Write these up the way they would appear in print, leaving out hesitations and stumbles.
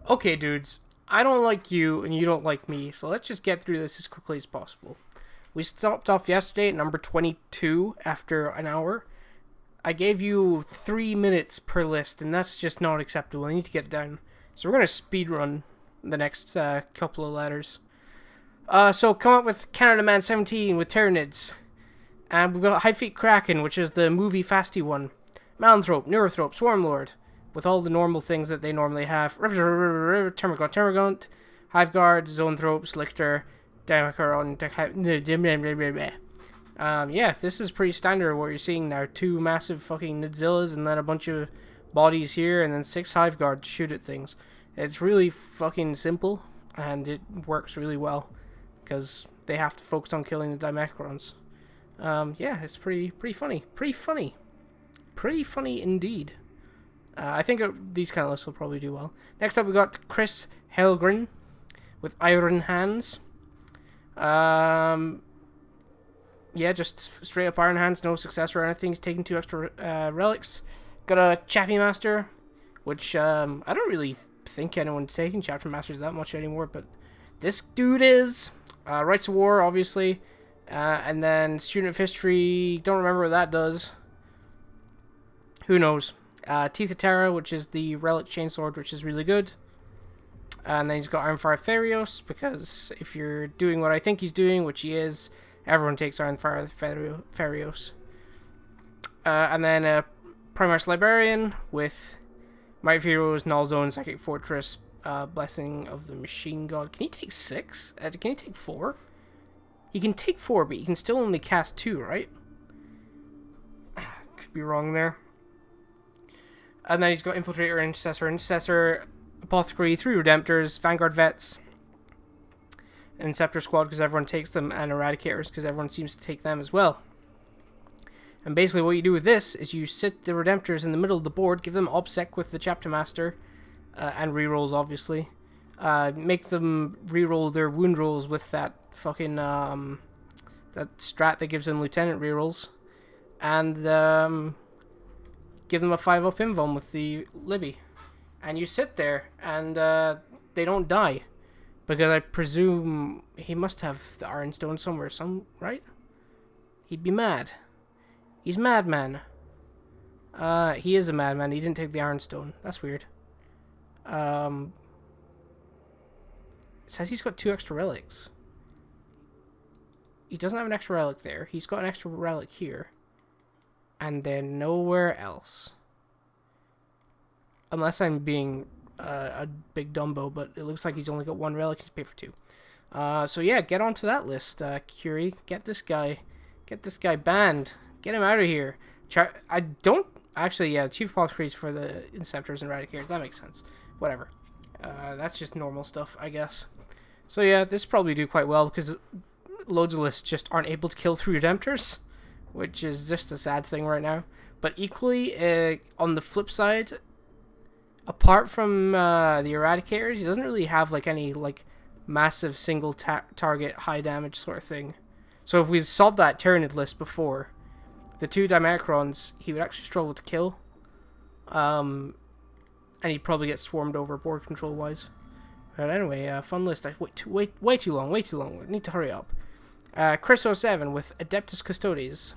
Okay, dudes, I don't like you and you don't like me, so let's just get through this as quickly as possible. We stopped off yesterday at number 22 after an hour. I gave you 3 minutes per list, and that's just not acceptable. I need to get it down. So we're going to speed run the next couple of letters. So come up with Canada Man 17 with Tyranids. And we've got High Feet Kraken, which is the movie Fasty one. Malanthrope, Neurothrope, Swarmlord, with all the normal things that they normally have. Termagant, Hiveguard, Zoanthrope, Slichter, Demacaron, yeah, this is pretty standard what you're seeing now. 2 massive fucking Nidzillas and then a bunch of bodies here and then 6 Hiveguard to shoot at things. It's really fucking simple and it works really well because they have to focus on killing the Dimecrons. Yeah, it's pretty funny. Pretty funny indeed. I think these kind of lists will probably do well. Next up, we got Chris Helgren with Iron Hands. Yeah, just straight up Iron Hands, no success or anything. He's taking 2 extra relics. Got a Chappie Master, which I don't really think anyone's taking Chapter Masters that much anymore, but this dude is. Rights of War, obviously. And then Student of History, don't remember what that does. Who knows? Teeth of Terra, which is the Relic Chainsword, which is really good. And then he's got Ironfire Ferios, because if you're doing what I think he's doing, which he is, everyone takes Ironfire Ferios. And then Primarch Librarian with Might of Heroes, Null Zone, Psychic Fortress, Blessing of the Machine God. Can he take 6? Can he take 4? He can take 4, but he can still only cast 2, right? Could be wrong there. And then he's got Infiltrator, Intercessor, Apothecary, 3 Redemptors, Vanguard Vets, an Inceptor Squad because everyone takes them, and Eradicators because everyone seems to take them as well. And basically what you do with this is you sit the Redemptors in the middle of the board, give them OBSEC with the Chapter Master, and rerolls obviously. Make them reroll their wound rolls with that fucking, that strat that gives them Lieutenant rerolls. And, give them a 5-up invuln with the Libby. And you sit there, and they don't die. Because I presume he must have the Ironstone somewhere, right? He'd be mad. He's madman. He is a madman. He didn't take the Ironstone. That's weird. It says he's got 2 extra relics. He doesn't have an extra relic there. He's got an extra relic here. And then nowhere else. Unless I'm being a big Dumbo, but it looks like he's only got 1 relic. He's paid for 2. So yeah, get onto that list, Curie. Get this guy banned. Get him out of here. I don't actually. Yeah, Chief Apothecaries for the Inceptors and Eradicators. That makes sense. Whatever. That's just normal stuff, I guess. So yeah, this probably do quite well because loads of lists just aren't able to kill 3 Redemptors, which is just a sad thing right now. But equally, on the flip side, apart from the Eradicators, he doesn't really have like any like massive single target high damage sort of thing. So if we solved that Tyranid list before, the 2 Dimecrons he would actually struggle to kill, and he'd probably get swarmed over board control wise. But anyway, fun list. I wait way too long. We need to hurry up. Chris 07 with Adeptus Custodes.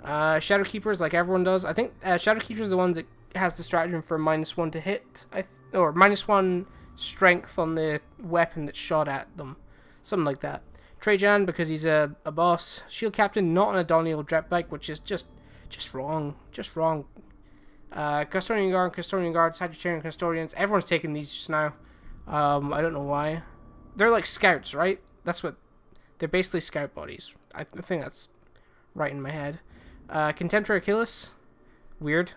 Shadowkeepers, like everyone does. I think Shadowkeepers is the ones that has the stratagem for -1 to hit, or -1 strength on the weapon that's shot at them. Something like that. Trajan, because he's a boss. Shield Captain, not on a Doniel Drep bike, which is just wrong. Just wrong. Custodian Guard, Sagittarian Custodians. Everyone's taking these just now. I don't know why. They're like scouts, right? They're basically scout bodies. I think that's right in my head. Contemptor Achilles. Weird.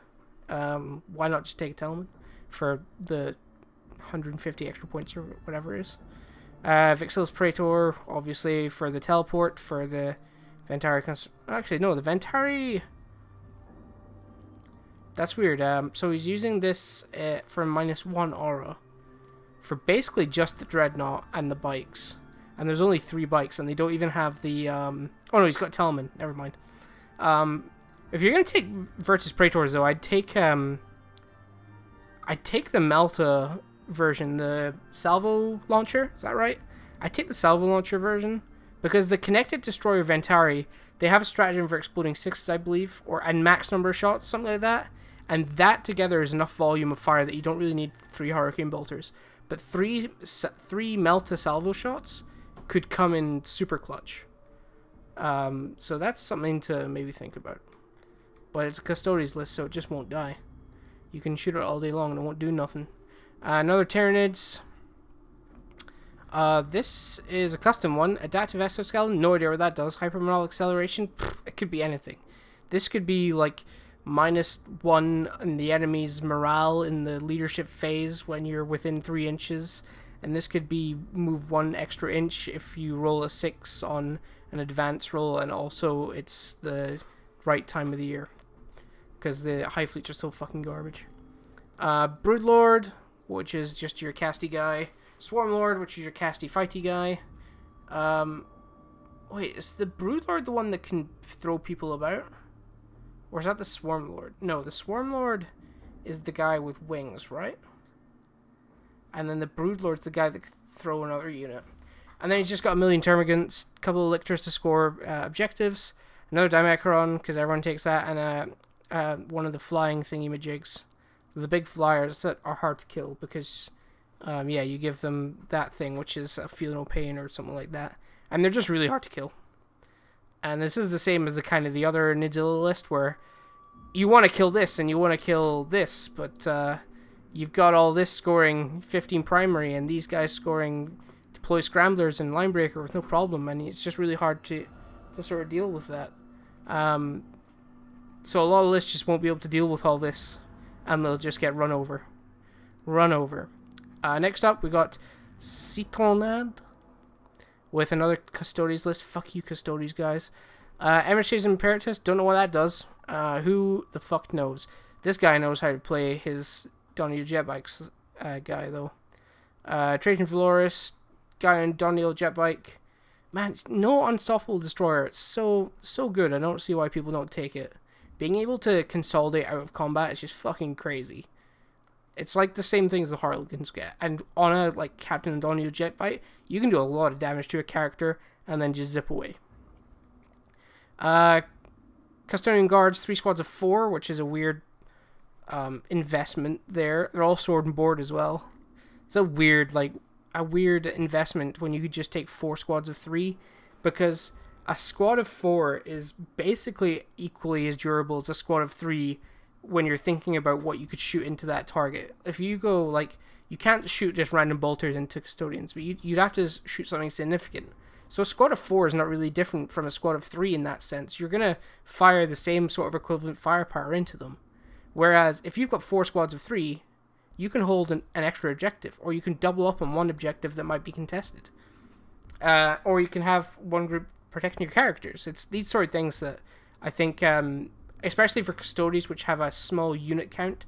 Why not just take a Telemann for the 150 extra points or whatever it is. Vixil's Praetor, obviously, for the teleport, for the Ventari... Actually, no, the Ventari... That's weird. So he's using this for -1 aura for basically just the Dreadnought and the bikes. And there's only 3 bikes, and they don't even have the... Oh no, he's got Telemann. Never mind. If you're gonna take Virtus Praetors, though, I'd take the Malta version, the salvo launcher. Is that right? I take the salvo launcher version because the connected destroyer Ventari, they have a stratagem for exploding 6, I believe, and max number of shots, something like that. And that together is enough volume of fire that you don't really need 3 hurricane bolters. But three Melta salvo shots could come in super clutch. So that's something to maybe think about. But it's a Custodes list, so it just won't die. You can shoot it all day long and it won't do nothing. Another Tyranids. This is a custom one. Adaptive Exoskeleton. No idea what that does. Hypermodal Acceleration. It could be anything. This could be like -1 in the enemy's morale in the leadership phase when you're within 3 inches. And this could be move 1 extra inch if you roll a 6 on an advance roll. And also it's the right time of the year. Because the high fleets are so fucking garbage. Broodlord, which is just your casty guy. Swarmlord, which is your casty fighty guy. Wait, is the Broodlord the one that can throw people about? Or is that the Swarmlord? No, the Swarmlord is the guy with wings, right? And then the Broodlord's the guy that can throw another unit. And then he's just got a million Termagants, a couple of lictors to score objectives, another Dimecron, because everyone takes that, and one of the flying thingy-majigs. The big flyers that are hard to kill, because... yeah, you give them that thing, which is a Feel No Pain or something like that. And they're just really hard to kill. And this is the same as the other Nidzilla list, where you want to kill this and you want to kill this, but you've got all this scoring 15 primary and these guys scoring Deploy Scramblers and Linebreaker with no problem, and it's just really hard to sort of deal with that. So a lot of lists just won't be able to deal with all this, and they'll just get run over. Next up, we got Citronade with another Custodes list. Fuck you, Custodes, guys. Emershades Imperatus, don't know what that does. Who the fuck knows? This guy knows how to play his Doniel Jetbikes guy, though. Trajan Valoris, guy on Doniel Jetbike. Man, no Unstoppable Destroyer. It's so good. I don't see why people don't take it. Being able to consolidate out of combat is just fucking crazy. It's like the same thing as the Harlequins get. And on a like Captain Doniel Jetbike, you can do a lot of damage to a character and then just zip away. Custodian Guards, 3 squads of 4, which is a weird investment there. They're all sword and board as well. It's a weird investment when you could just take 4 squads of 3, because a squad of 4 is basically equally as durable as a squad of 3 when you're thinking about what you could shoot into that target. If you go, like, you can't shoot just random bolters into Custodians, but you'd have to shoot something significant. So a squad of 4 is not really different from a squad of 3 in that sense. You're going to fire the same sort of equivalent firepower into them. Whereas, if you've got 4 squads of 3, you can hold an extra objective, or you can double up on one objective that might be contested. Or you can have one group protecting your characters. It's these sort of things that I think... especially for Custodes, which have a small unit count,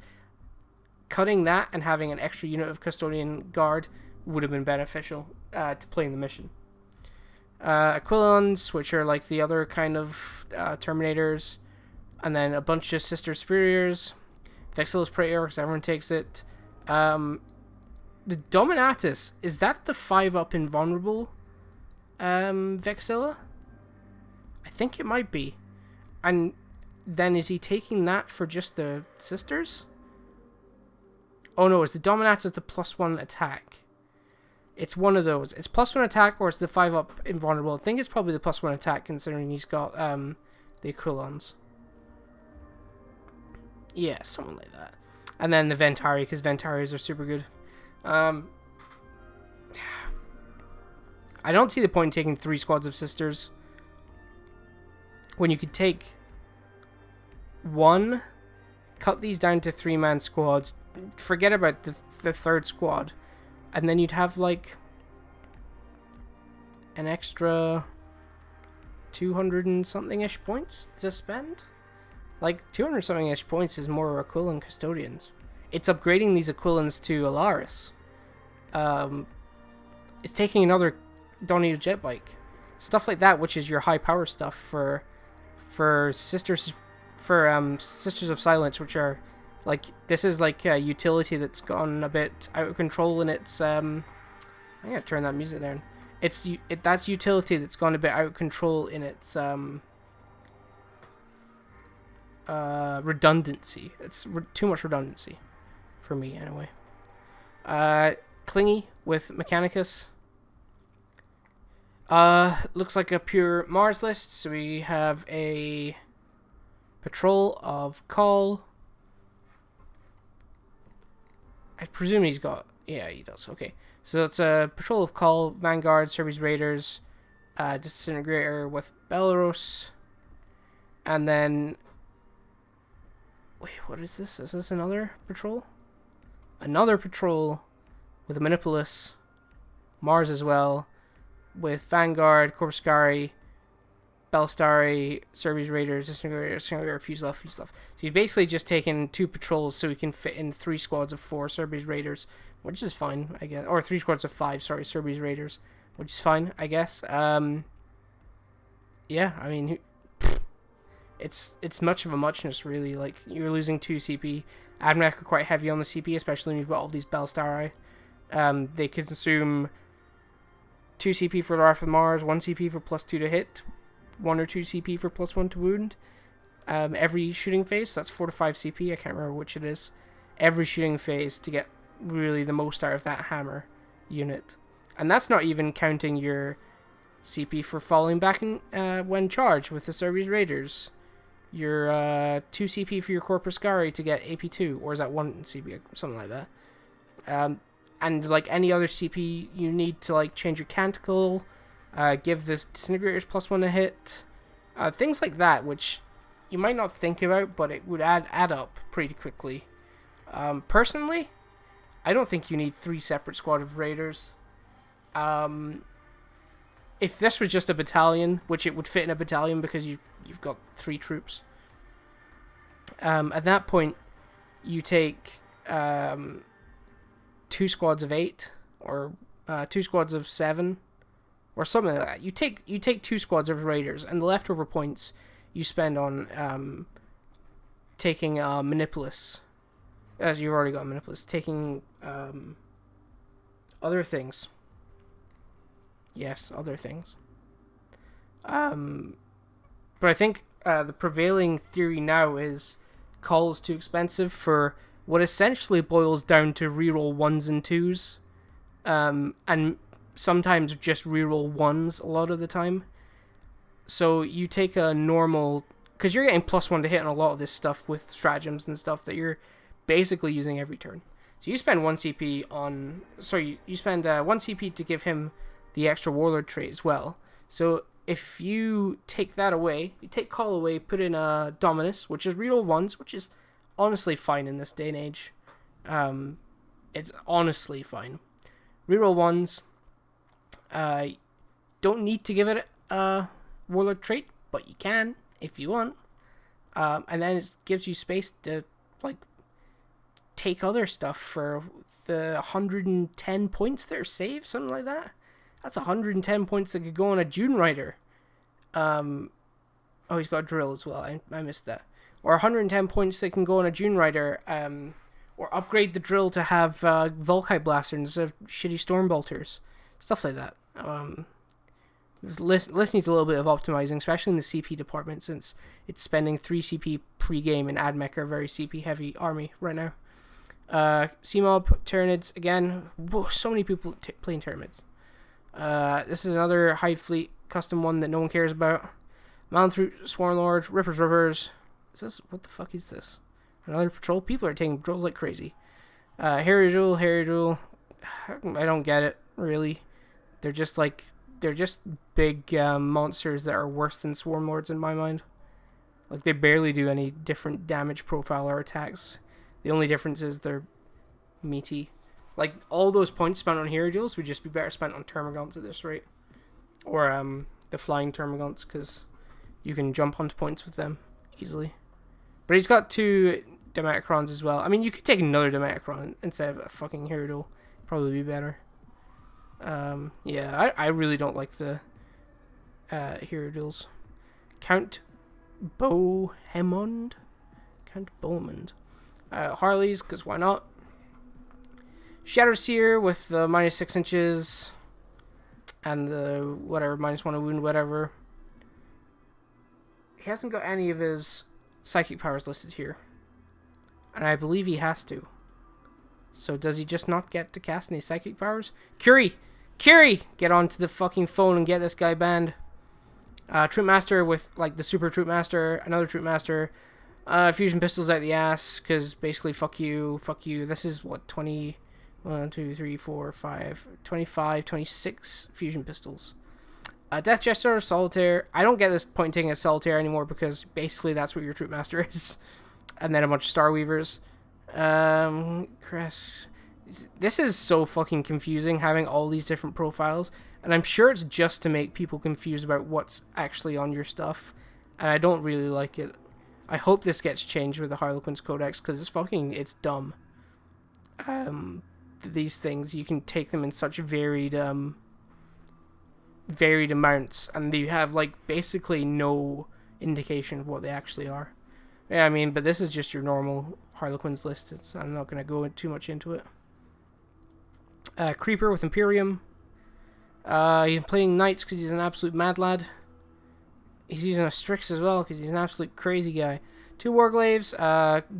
cutting that and having an extra unit of Custodian Guard would have been beneficial to playing the mission. Aquilons, which are like the other kind of Terminators, and then a bunch of Sister Superiors. Vexillus Praetor, everyone takes it. The Dominatus, is that the 5-up invulnerable Vexilla? I think it might be. And then is he taking that for just the sisters? Oh no, is the Dominatus the +1 attack? It's one of those. It's +1 attack, or it's the 5-up invulnerable. I think it's probably the +1 attack, considering he's got the Aquilons. Yeah, something like that. And then the Ventari, because Ventaris are super good. I don't see the point in taking 3 squads of sisters when you could take 1, cut these down to 3-man squads, forget about the 3rd squad, and then you'd have like an extra 200 and something-ish points to spend. Like 200 something-ish points is more Aquilon Custodians. It's upgrading these Aquilons to Alaris. It's taking another Doniel Jetbike, stuff like that, which is your high power stuff for Sisters of Silence, which are Like, this is like a utility that's gone a bit out of control in its, I'm gonna turn that music down. That's utility that's gone a bit out of control in its, redundancy. It's too much redundancy. For me, anyway. Clingy with Mechanicus. Looks like a pure Mars list, so we have a patrol of Call. I presume he's got... Yeah, he does. Okay. So it's a patrol of Call, Vanguard, Cerberus Raiders, Disintegrator with Belarus, and then... Wait, what is this? Is this another patrol? Another patrol with a Manipulus, Mars as well, with Vanguard, Corpuscari, Bellstari, Cerberus Raiders, Disintegrator, Fuselage. So he's basically just taken 2 patrols so he can fit in 3 squads of 4 Cerberus Raiders, which is fine, I guess. Or 3 squads of 5, sorry, Cerberus Raiders, which is fine, I guess. Yeah, I mean, it's much of a muchness, really. Like, you're losing 2 CP. Admech are quite heavy on the CP, especially when you've got all these Bellstari. They consume 2 CP for the Wrath of Mars, 1 CP for +2 to hit, 1 or 2 CP for +1 to wound. Every shooting phase, so that's 4 to 5 CP, I can't remember which it is. Every shooting phase to get really the most out of that hammer unit. And that's not even counting your CP for falling back in, when charged with the Cerberus Raiders. Your 2 CP for your Corpuscari to get AP2, or is that 1 CP, something like that. And like any other CP, you need to like change your Canticle, give this Disintegrators +1 to hit, things like that, which you might not think about, but it would add up pretty quickly. Personally, I don't think you need 3 separate squad of Raiders. If this was just a battalion, which it would fit in a battalion because you've got 3 troops, at that point you take 2 squads of 8 or 2 squads of 7 or something like that. You take 2 squads of Raiders, and the leftover points you spend on taking Manipulus, as you've already got Manipulus, taking other things. Yes, other things. But I think the prevailing theory now is Call is too expensive for what essentially boils down to reroll 1s and 2s. And sometimes just reroll 1s a lot of the time. So you take a normal... Because you're getting +1 to hit on a lot of this stuff with stratagems and stuff that you're basically using every turn. So you spend 1 CP on... Sorry, you spend 1 CP to give him the extra Warlord trait as well. So if you take that away, you take Call away, put in a Dominus, which is reroll 1s, which is honestly fine in this day and age. It's honestly fine. Reroll 1s. Don't need to give it a Warlord trait, but you can if you want. And then it gives you space to like take other stuff for the 110 points that are saved, something like that. That's 110 points that could go on a Dune Rider. Oh, he's got a drill as well. I missed that. Or 110 points that can go on a Dune Rider. Or upgrade the drill to have Volkite Blaster instead of shitty Storm Bolters. Stuff like that. This list needs a little bit of optimizing, especially in the CP department, since it's spending 3 CP pre-game, and Admech are a very CP-heavy army right now. C-Mob, Tyranids, again. Whoa, so many people playing Tyranids. This is another Hive Fleet custom one that no one cares about. Malanthrute, Swarmlord, Rippers Rivers. Is this... What the fuck is this? Another patrol? People are taking patrols like crazy. Harry Jewel. I don't get it, really. They're just big monsters that are worse than Swarmlords in my mind. Like, they barely do any different damage profile or attacks. The only difference is they're meaty. Like, all those points spent on Hero Duels would just be better spent on Termagants at this rate. Or, the Flying Termagants, because you can jump onto points with them easily. But he's got 2 Dimecrons as well. I mean, you could take another Dimecron instead of a fucking Hero Duel. Probably be better. Yeah, I really don't like the Hero Duels. Count Bohemond? Harleys, because why not? Shadow Seer with the minus 6 inches and the whatever, minus 1 wound, whatever. He hasn't got any of his psychic powers listed here. And I believe he has to. So does he just not get to cast any psychic powers? Curie! Curie! Get onto the fucking phone and get this guy banned. Troop Master with, like, the Super Troop Master. Another Troop Master. Fusion Pistols out the ass. Because basically, fuck you. Fuck you. This is, what, 20... 1, 2, 3, 4, 5... 25, 26 Fusion Pistols. Death Jester, Solitaire. I don't get this point taking as Solitaire anymore because basically that's what your Troop Master is. And then a bunch of Star Weavers. Cress. This is so fucking confusing having all these different profiles. And I'm sure it's just to make people confused about what's actually on your stuff. And I don't really like it. I hope this gets changed with the Harlequin's Codex because it's dumb. These things, you can take them in such varied amounts, and you have, like, basically no indication of what they actually are. Yeah, I mean, but this is just your normal Harlequins list. I'm not going to go too much into it. Creeper with Imperium. He's playing Knights because he's an absolute mad lad. He's using a Strix as well because he's an absolute crazy guy. 2 Warglaves.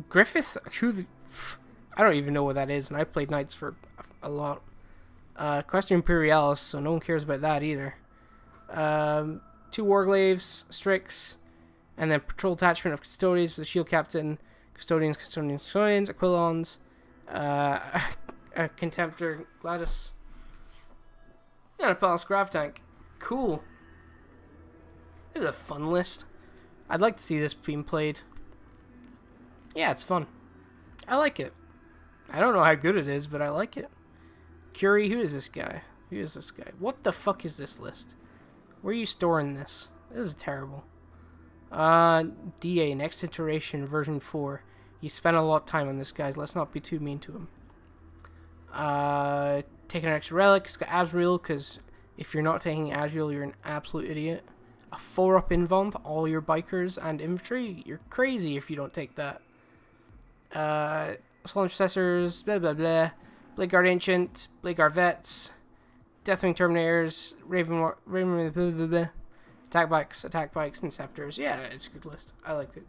Griffith. I don't even know what that is, and I played Knights for a lot. Question Imperialis, so no one cares about that either. 2 Warglaves, Strix, and then Patrol Attachment of Custodians with a Shield Captain, Custodians, Aquilons, a Contemptor, Gladys, and a Palace Grav Tank. Cool. This is a fun list. I'd like to see this being played. Yeah, it's fun. I like it. I don't know how good it is, but I like it. Curie, who is this guy? Who is this guy? What the fuck is this list? Where are you storing this? This is terrible. DA, next iteration, version 4. You spent a lot of time on this, guys. Let's not be too mean to him. Taking an extra relic. It's got Azrael, because if you're not taking Azrael, you're an absolute idiot. A 4-up invuln to all your bikers and infantry. You're crazy if you don't take that. Soul Intercessors, blah blah blah. Blade Guard Ancient, Blade Guard Vets, Deathwing Terminators, Raven blah, blah, blah, blah. Attack bikes, and Scepters. Yeah, it's a good list. I liked it.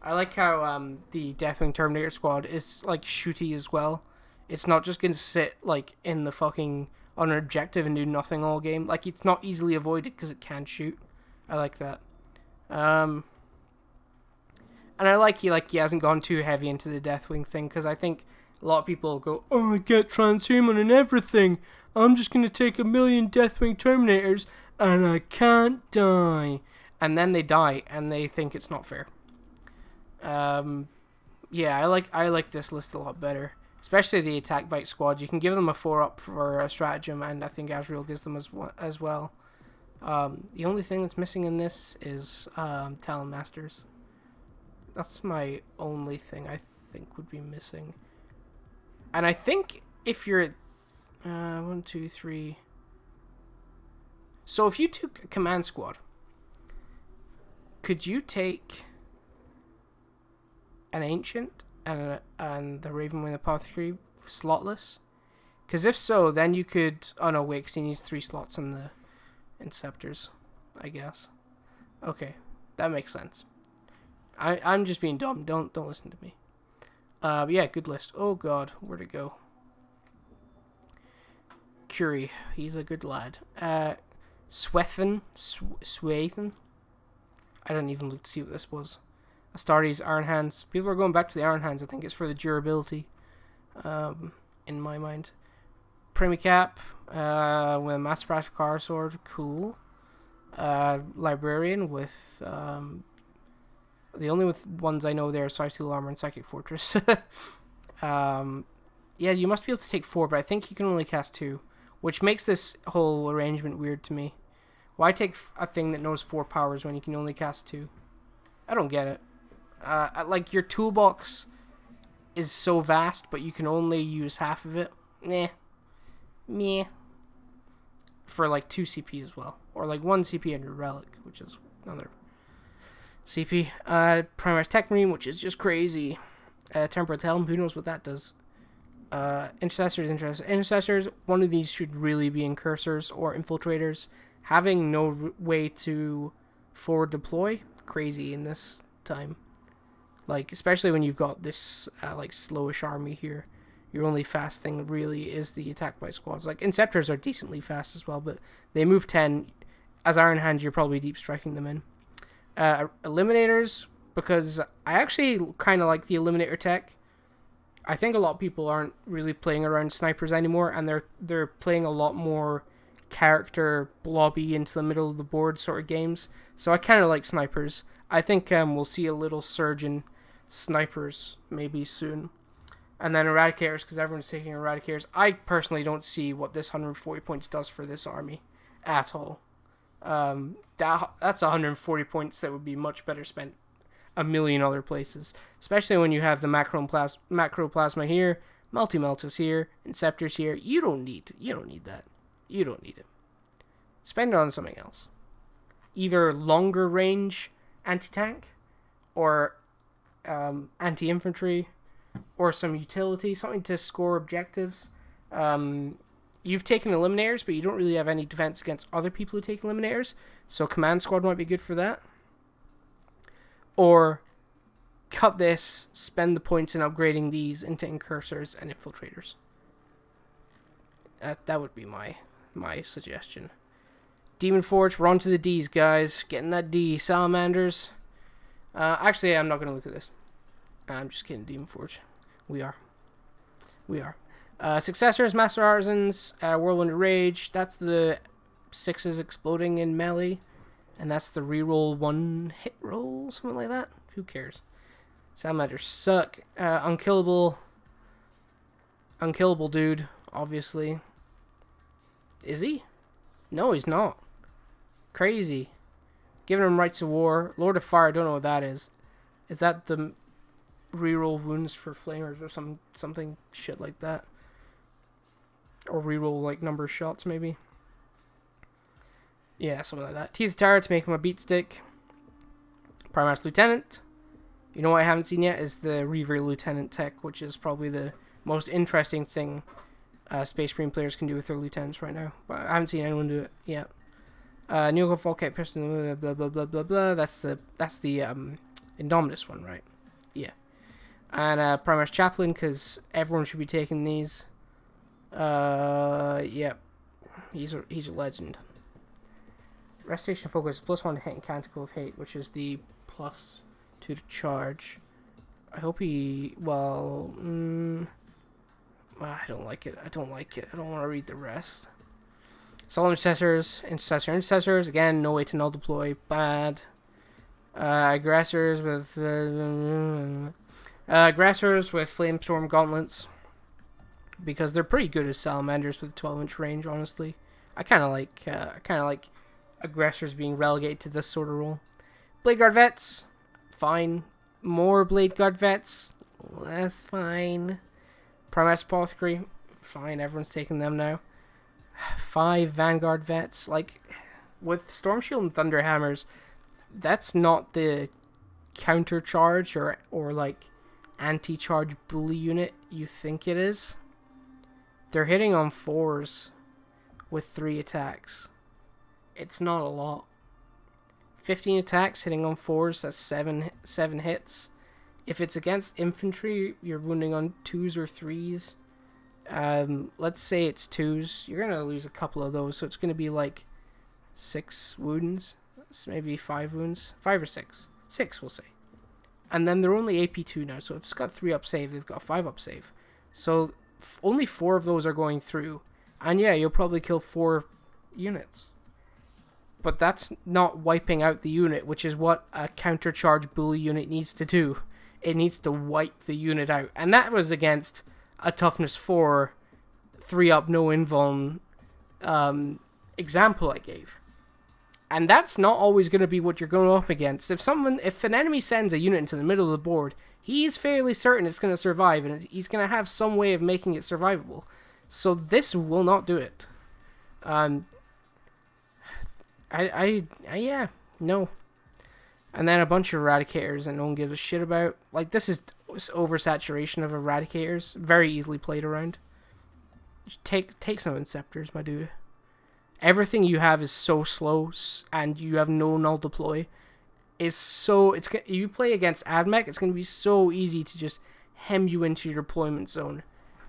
I like how the Deathwing Terminator squad is, like, shooty as well. It's not just going to sit, like, in the fucking on an objective and do nothing all game. Like, it's not easily avoided because it can shoot. I like that. And I like he hasn't gone too heavy into the Deathwing thing, because I think a lot of people go, oh, I get transhuman and everything. I'm just going to take 1,000,000 Deathwing Terminators and I can't die. And then they die and they think it's not fair. Yeah, I like this list a lot better. Especially the Attack Bike squad. You can give them a 4-up for a stratagem, and I think Azrael gives them as well. The only thing that's missing in this is Talon Masters. That's my only thing I think would be missing. And I think if you're at 1, 2, 3. So if you took a command squad, could you take an ancient and the Ravenwing Apothecary slotless? Because if so, then you could. Oh no, wait, because he needs 3 slots on the Inceptors, I guess. Okay, that makes sense. I'm just being dumb. Don't listen to me. Yeah, good list. Oh god, where'd it go? Curie, he's a good lad. Swethen. I don't even look to see what this was. Astartes, Iron Hands. People are going back to the Iron Hands. I think it's for the durability. In my mind. Primicap, with a Master Practical Sword. Cool. Librarian with the only ones I know there are Psysteel Armor and Psychic Fortress. Yeah, you must be able to take 4, but I think you can only cast 2, which makes this whole arrangement weird to me. Why take a thing that knows 4 powers when you can only cast 2? I don't get it. Like, your toolbox is so vast, but you can only use half of it. Meh. For, like, 2 CP as well. Or, like, 1 CP and your Relic, which is another CP. Primary Tech Marine, which is just crazy. Temperate Helm, who knows what that does. Intercessors, one of these should really be incursors or infiltrators. Having no way to forward deploy, crazy in this time. Like, especially when you've got this, like, slowish army here. Your only fast thing really is the attack by squads. Like, Inceptors are decently fast as well, but they move 10. As Iron Hands, you're probably deep striking them in. Eliminators, because I actually kind of like the Eliminator tech. I think a lot of people aren't really playing around snipers anymore, and they're playing a lot more character blobby into the middle of the board sort of games. So I kind of like snipers. I think we'll see a little surge in snipers maybe soon. And then Eradicators, because everyone's taking Eradicators. I personally don't see what this 140 points does for this army at all. That's 140 points that would be much better spent a million other places, especially when you have the macroplasma here, multi-meltas here, inceptors here. You don't need that. You don't need it. Spend it on something else. Either longer range anti-tank, or anti-infantry, or some utility, something to score objectives. You've taken eliminators, but you don't really have any defense against other people who take eliminators, so command squad might be good for that. Or cut this, spend the points in upgrading these into incursors and infiltrators. That would be my suggestion. Demon Forge, we're on to the Ds, guys. Getting that D. Salamanders. Actually, I'm not going to look at this. I'm just kidding, Demon Forge. We are. Successors, Master Artisans, Whirlwind of Rage. That's the 6s exploding in melee. And that's the reroll 1 hit roll, something like that. Who cares? Salamanders suck. Unkillable dude, obviously. Is he? No, he's not. Crazy. Giving him rights of war. Lord of Fire, I don't know what that is. Is that the reroll wounds for flamers or something shit like that? Or reroll like number of shots maybe? Yeah, something like that. Teeth Tower to make him a beat stick. Primaris Lieutenant. You know what I haven't seen yet is the Reaver Lieutenant tech, which is probably the most interesting thing Space Marine players can do with their lieutenants right now. But I haven't seen anyone do it yet. Neocon Volkite Piston, blah blah blah blah blah. That's the Indominus one, right? Yeah. And Primaris Chaplain, because everyone should be taking these. Yep. He's a legend. Restoration Focus, +1 to hit and Canticle of Hate, which is the +2 to charge. I hope he... Well... I don't like it. I don't want to read the rest. Solemn Intercessors. Again, no way to null deploy. Bad. Aggressors with... Aggressors with Flamestorm Gauntlets. Because they're pretty good as Salamanders with 12-inch range, honestly. I kind of like aggressors being relegated to this sort of role. Blade Guard Vets, fine. More Blade Guard Vets, that's fine. Primaris Apothecary, fine. Everyone's taking them now. 5 Vanguard Vets, like with Storm Shield and Thunder Hammers, that's not the counter charge or like anti-charge bully unit you think it is. They're hitting on 4s with 3 attacks. It's not a lot. 15 attacks hitting on 4s, that's 7 hits. If it's against infantry, you're wounding on 2s or 3s. Let's say it's 2s. You're going to lose a couple of those, so it's going to be like 6 wounds. Maybe 5 wounds. 5 or 6. 6, we'll say. And then they're only AP2 now, so if it's got 3 up save, they've got 5 up save. So only 4 of those are going through. And yeah, you'll probably kill 4 units. But that's not wiping out the unit, which is what a countercharge bully unit needs to do. It needs to wipe the unit out. And that was against a toughness 4, 3 up, no invuln example I gave. And that's not always going to be what you're going up against. If an enemy sends a unit into the middle of the board, he's fairly certain it's going to survive, and he's going to have some way of making it survivable. So this will not do it. Yeah, no. And then a bunch of Eradicators that no one gives a shit about. Like, this is oversaturation of Eradicators. Very easily played around. Take some Inceptors, my dude. Everything you have is so slow, and you have no null deploy. You play against AdMech, it's going to be so easy to just hem you into your deployment zone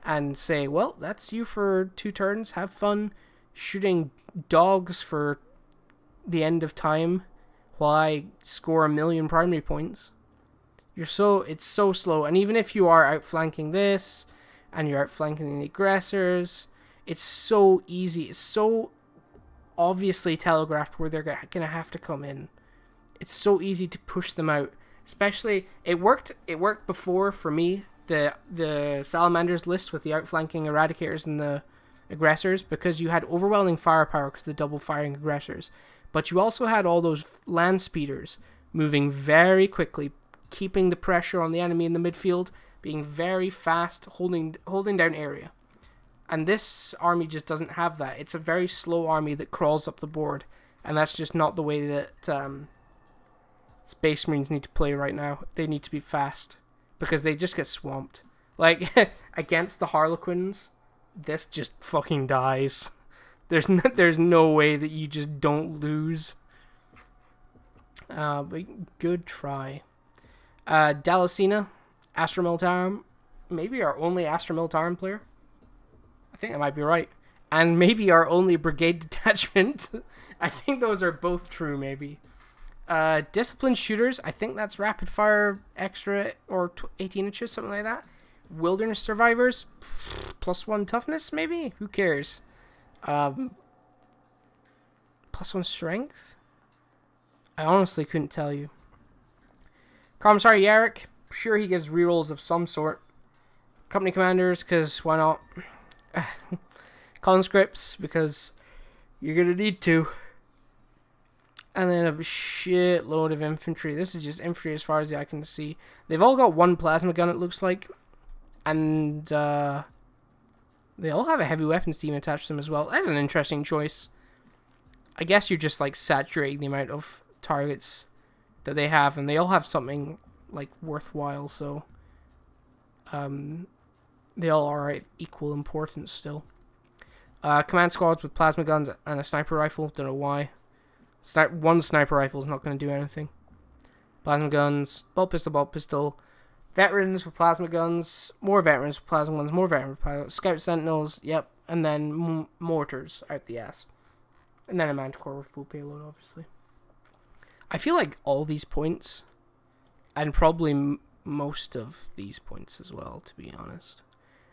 and say, well, that's you for 2 turns. Have fun shooting dogs for the end of time while I score 1 million primary points. It's so slow. And even if you are outflanking this and you're outflanking the aggressors, it's so easy. It's so obviously telegraphed where they're going to have to come in. It's so easy to push them out. Especially, it worked before for me, the Salamanders list with the outflanking Eradicators and the aggressors, because you had overwhelming firepower because of the double firing aggressors. But you also had all those land speeders moving very quickly, keeping the pressure on the enemy in the midfield, being very fast, holding down area. And this army just doesn't have that. It's a very slow army that crawls up the board, and that's just not the way that Space Marines need to play right now. They need to be fast, because they just get swamped. Like, against the Harlequins, this just fucking dies. There's no way that you just don't lose. But good try. Dalasina, Astra Militarum, maybe our only Astra Militarum player. I think I might be right. And maybe our only brigade detachment. I think those are both true, maybe. Disciplined shooters, I think that's rapid fire extra or 18 inches, something like that. Wilderness survivors, +1 toughness, maybe? Who cares? +1 strength? I honestly couldn't tell you. Commissar Yarrick, sure he gives rerolls of some sort. Company commanders, because why not? Conscripts, because you're going to need to. And then a shitload of infantry. This is just infantry as far as I can see. They've all got 1 plasma gun, it looks like. And they all have a heavy weapons team attached to them as well. That's an interesting choice. I guess you're just like saturating the amount of targets that they have, and they all have something like worthwhile, so they all are of equal importance still. Command squads with plasma guns and a sniper rifle. Don't know why. One sniper rifle is not going to do anything. Plasma guns, bolt pistol. Veterans with plasma guns, more veterans with plasma guns, more veterans with plasma guns. Scout sentinels, yep, and then mortars out the ass. And then a manticore with full payload, obviously. I feel like all these points, and probably most of these points as well, to be honest,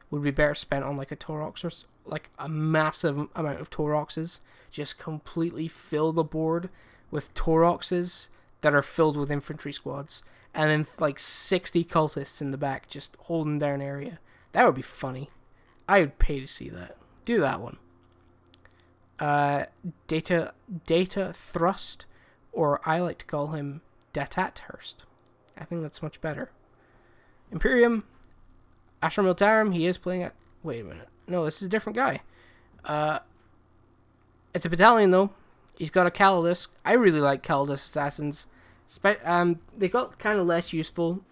would be better spent on like a Taurox, or like a massive amount of Tauroxes. Just completely fill the board with Tauroxes that are filled with infantry squads. And then like 60 cultists in the back just holding down area. That would be funny. I would pay to see that. Do that one. Data Thrust, or I like to call him Datathurst. I think that's much better. Imperium, Astra Militarum, he is playing at... Wait a minute. No, this is a different guy. It's a battalion, though. He's got a Calidus. I really like Calidus assassins. They got kind of less useful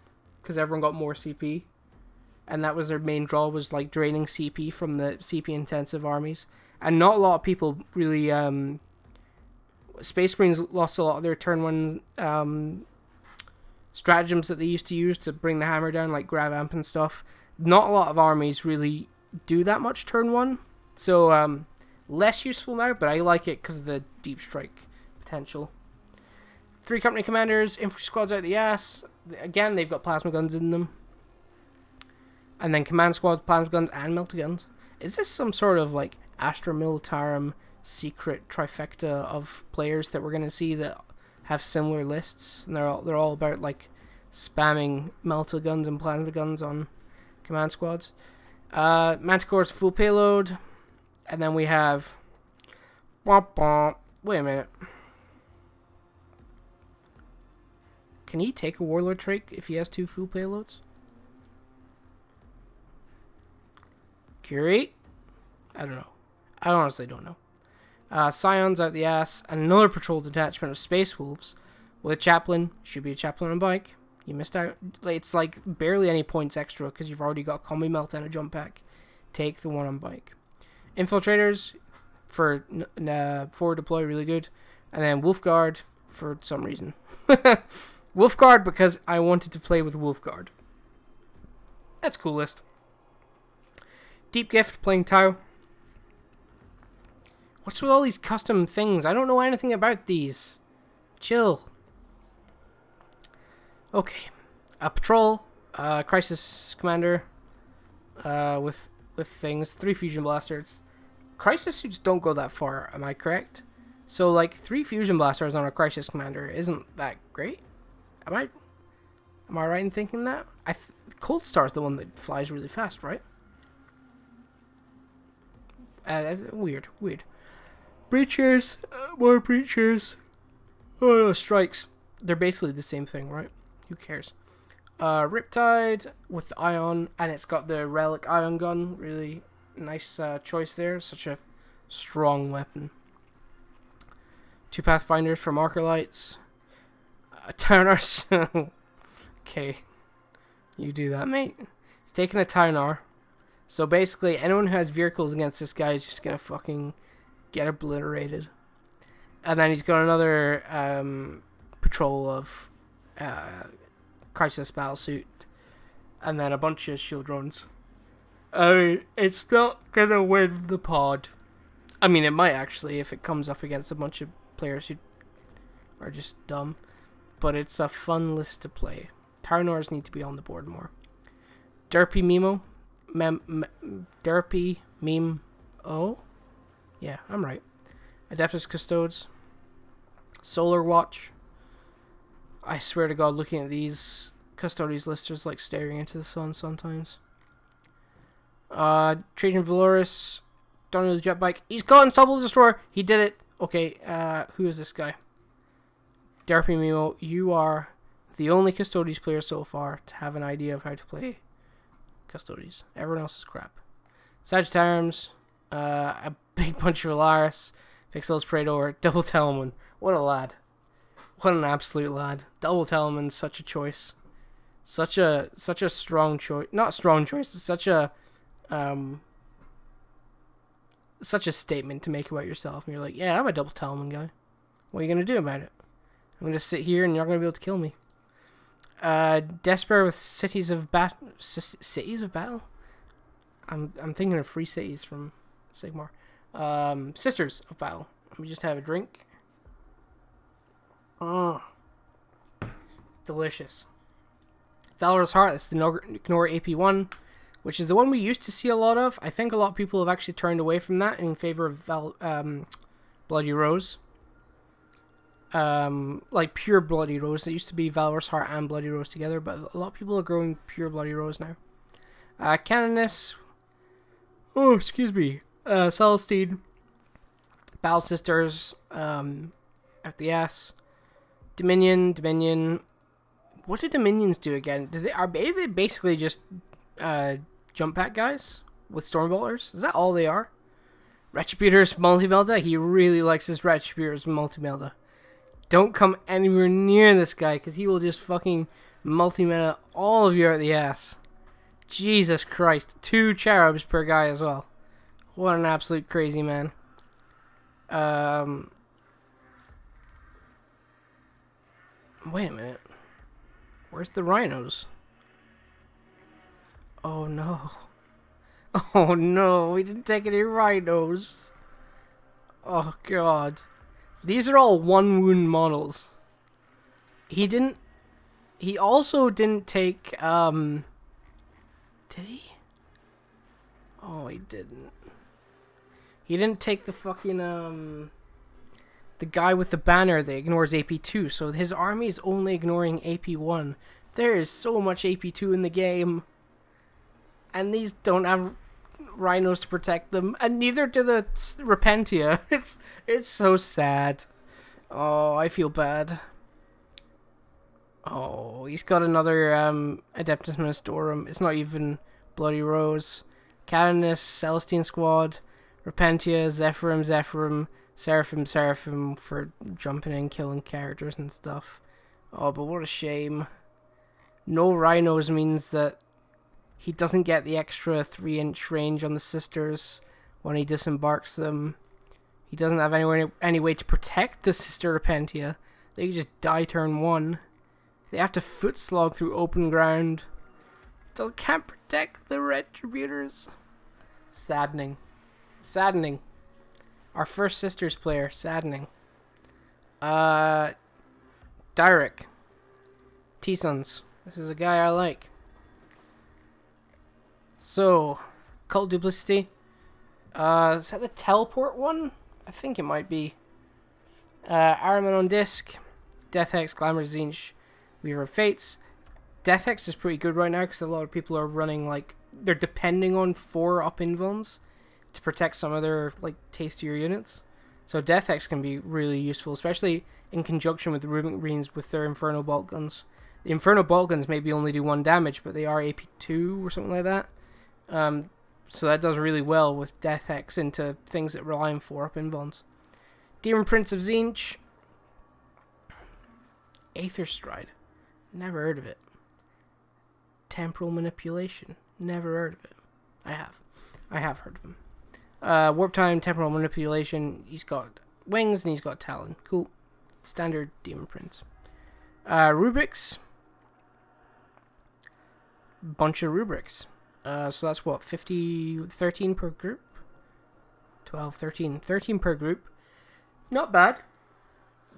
because everyone got more CP. And that was their main draw, was like draining CP from the CP intensive armies. And not a lot of people really... Space Marines lost a lot of their turn 1 stratagems that they used to use to bring the hammer down, like Grav Amp and stuff. Not a lot of armies really do that much turn 1. So, less useful now, but I like it because of the deep strike potential. 3 company commanders, infantry squads out the ass. Again, they've got plasma guns in them. And then command squads, plasma guns, and melta guns. Is this some sort of like Astra Militarum secret trifecta of players that we're going to see that have similar lists? And they're all about like spamming melta guns and plasma guns on command squads. Manticore's full payload. And then we have... Wait a minute. Can he take a Warlord trait if he has 2 full payloads? Curate? I don't know. I honestly don't know. Scions out the ass. And another patrol detachment of Space Wolves with a chaplain. Should be a chaplain on a bike. You missed out. It's like barely any points extra because you've already got Combi Melt and a jump pack. Take the one on bike. Infiltrators for forward deploy, really good. And then Wolfguard for some reason. Wolfguard because I wanted to play with Wolfguard. That's cool list. Deep Gift playing Tau. What's with all these custom things? I don't know anything about these. Chill. Okay. A patrol, Crisis Commander, with things. 3 Fusion Blasters. Crisis suits don't go that far, am I correct? So, like, 3 Fusion Blasters on a Crisis Commander isn't that great? Am I right in thinking that? Cold Star's the one that flies really fast, right? Weird. Breachers, more breachers. Oh no, strikes. They're basically the same thing, right? Who cares? Riptide with the Ion, and it's got the Relic Ion Gun. Really nice choice there. Such a strong weapon. 2 Pathfinders for Marker Lights. Townars. Okay. You do that, mate. He's taking a Townar. So basically, anyone who has vehicles against this guy is just gonna fucking get obliterated. And then he's got another patrol of Crisis Battlesuit. And then a bunch of shield drones. I mean, it's not gonna win the pod. I mean, it might actually if it comes up against a bunch of players who are just dumb. But it's a fun list to play. Tarnors need to be on the board more. Derpy Memo. Derpy Meme. Oh? Yeah, I'm right. Adeptus Custodes. Solar Watch. I swear to God, looking at these Custodes lists is like staring into the sun sometimes. Trajan Valoris. Donald the Jetbike. He's caught Unstoppable Destroyer. He did it. Okay, who is this guy? Derpy Memo, you are the only Custodes player so far to have an idea of how to play Custodes. Everyone else is crap. Sagittariums, a big bunch of Alaris, Pixels Praetor, Double Telemann. What a lad. What an absolute lad. Double Telemann's such a choice. Such a strong choice. Not strong choice, it's such a statement to make about yourself. And you're like, yeah, I'm a Double Telemann guy. What are you going to do about it? I'm going to sit here and you're not going to be able to kill me. Despair with Cities of Battle. Cities of Battle? I'm thinking of Free Cities from Sigmar. Sisters of Battle. Let me just have a drink. Oh, delicious. Valorous Heart. That's the Ignore AP1, which is the one we used to see a lot of. I think a lot of people have actually turned away from that in favor of Bloody Rose. Like pure Bloody Rose. It used to be Valorous Heart and Bloody Rose together, but a lot of people are growing pure Bloody Rose now. Canoness. Oh, excuse me. Celestine. Battle Sisters. At the ass. Dominion. What do Dominions do again? Are they basically just jump pack guys with Stormbolters? Is that all they are? Retributors Multi-Melta. He really likes his Retributors Multi-Melta. Don't come anywhere near this guy, because he will just fucking multi-meta all of you out the ass. Jesus Christ. 2 Cherubs per guy as well. What an absolute crazy man. Wait a minute. Where's the rhinos? Oh no. Oh no, we didn't take any rhinos. Oh god. These are all 1 wound models. He also didn't take, did he? Oh, he didn't. He didn't take the fucking, the guy with the banner that ignores AP2, so his army is only ignoring AP1. There is so much AP2 in the game. And these don't have rhinos to protect them, and neither do the Repentia. It's so sad. Oh, I feel bad. Oh, he's got another Adeptus Ministorum. It's not even Bloody Rose. Canonus, Celestine Squad, Repentia, Zephyrim, Seraphim for jumping in, killing characters and stuff. Oh, but what a shame. No rhinos means that he doesn't get the extra 3-inch range on the sisters when he disembarks them. He doesn't have any way to protect the sister Repentia. They can just die turn 1. They have to foot slog through open ground. So they can't protect the Retributors. Saddening. Saddening. Our first sisters player. Saddening. Direk. T-Sons. This is a guy I like. So, Cult Duplicity. Is that the teleport one? I think it might be. Araman on disc. Death Hex, Glamour Zinch, Weaver of Fates. Death Hex is pretty good right now because a lot of people are running, like, they're depending on 4 up invulns to protect some of their, like, tastier units. So Death Hex can be really useful, especially in conjunction with the Runic Marines with their Inferno Bolt Guns. The Inferno Bolt Guns maybe only do 1 damage, but they are AP2 or something like that. So that does really well with Death Hex into things that rely on 4 up invulns. Demon Prince of Zinch. Aether Stride. Never heard of it. Temporal Manipulation. Never heard of it. I have heard of him. Warp Time, Temporal Manipulation. He's got wings and he's got Talon. Cool. Standard Demon Prince. Rubrics. Bunch of rubrics. So that's what, 13 per group? 12, 13. 13 per group. Not bad.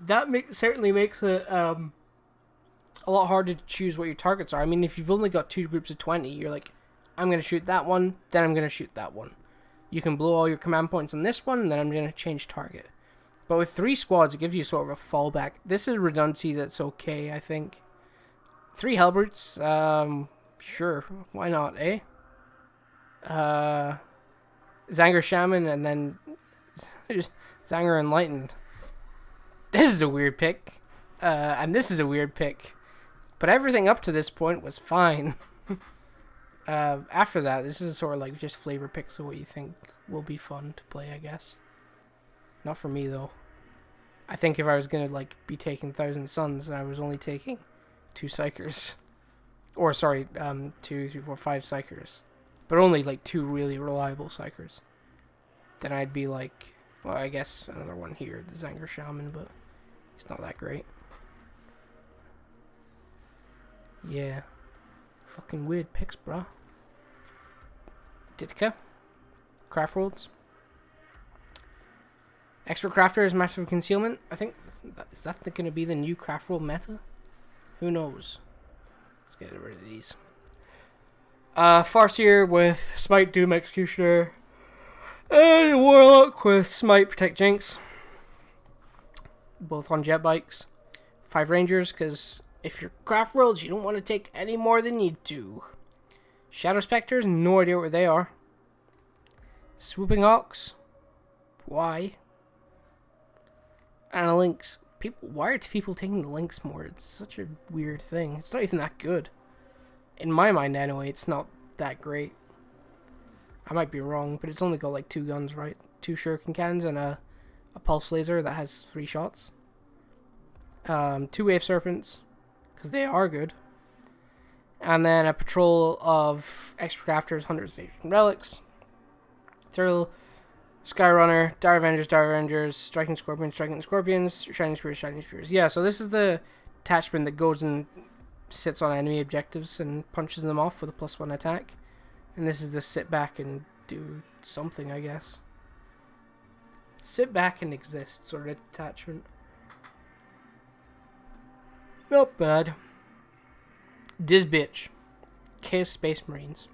That certainly makes it a lot harder to choose what your targets are. I mean, if you've only got 2 groups of 20, you're like, I'm going to shoot that one, then I'm going to shoot that one. You can blow all your command points on this one, and then I'm going to change target. But with 3 squads, it gives you sort of a fallback. This is redundancy that's okay, I think. 3 Hellbrutes, sure, why not, eh? Zanger Shaman, and then Zanger Enlightened. This is a weird pick. And this is a weird pick. But everything up to this point was fine. After that, this is sort of like just flavor picks of what you think will be fun to play, I guess. Not for me, though. I think if I was going to like be taking Thousand Suns and I was only taking 2 Psychers. Or, sorry, 2, 3, 4, 5 Psychers. But only like 2 really reliable Psychers. Then I'd be like, well, I guess another one here, the Zanger Shaman, but it's not that great. Yeah. Fucking weird picks, bruh. Ditka. Craft Worlds. Expert Crafter is Master of Concealment. I think, is that going to be the new Craft World meta? Who knows? Let's get rid of these. Farseer with Smite, Doom, Executioner. And Warlock with Smite, Protect, Jinx. Both on jet bikes. 5 Rangers, because if you're Craft Worlds, you don't want to take any more than you do. Shadow Spectres, no idea where they are. Swooping Ox. Why? And a Lynx. Why are people taking the Lynx more? It's such a weird thing. It's not even that good. In my mind, anyway, it's not that great. I might be wrong, but it's only got like 2 guns, right? 2 shuriken cannons and a pulse laser that has 3 shots. 2 wave serpents, because they are good. And then a patrol of expert crafters, hunters, favorites, and relics. Thrill, Skyrunner, Dire Avengers, Striking Scorpions, Shining Spheres. Yeah, so this is the attachment that goes and sits on enemy objectives and punches them off with a +1 attack. And this is the sit back and do something, I guess. Sit back and exist sort of attachment. Not bad. Dizbitch. Chaos Space Marines.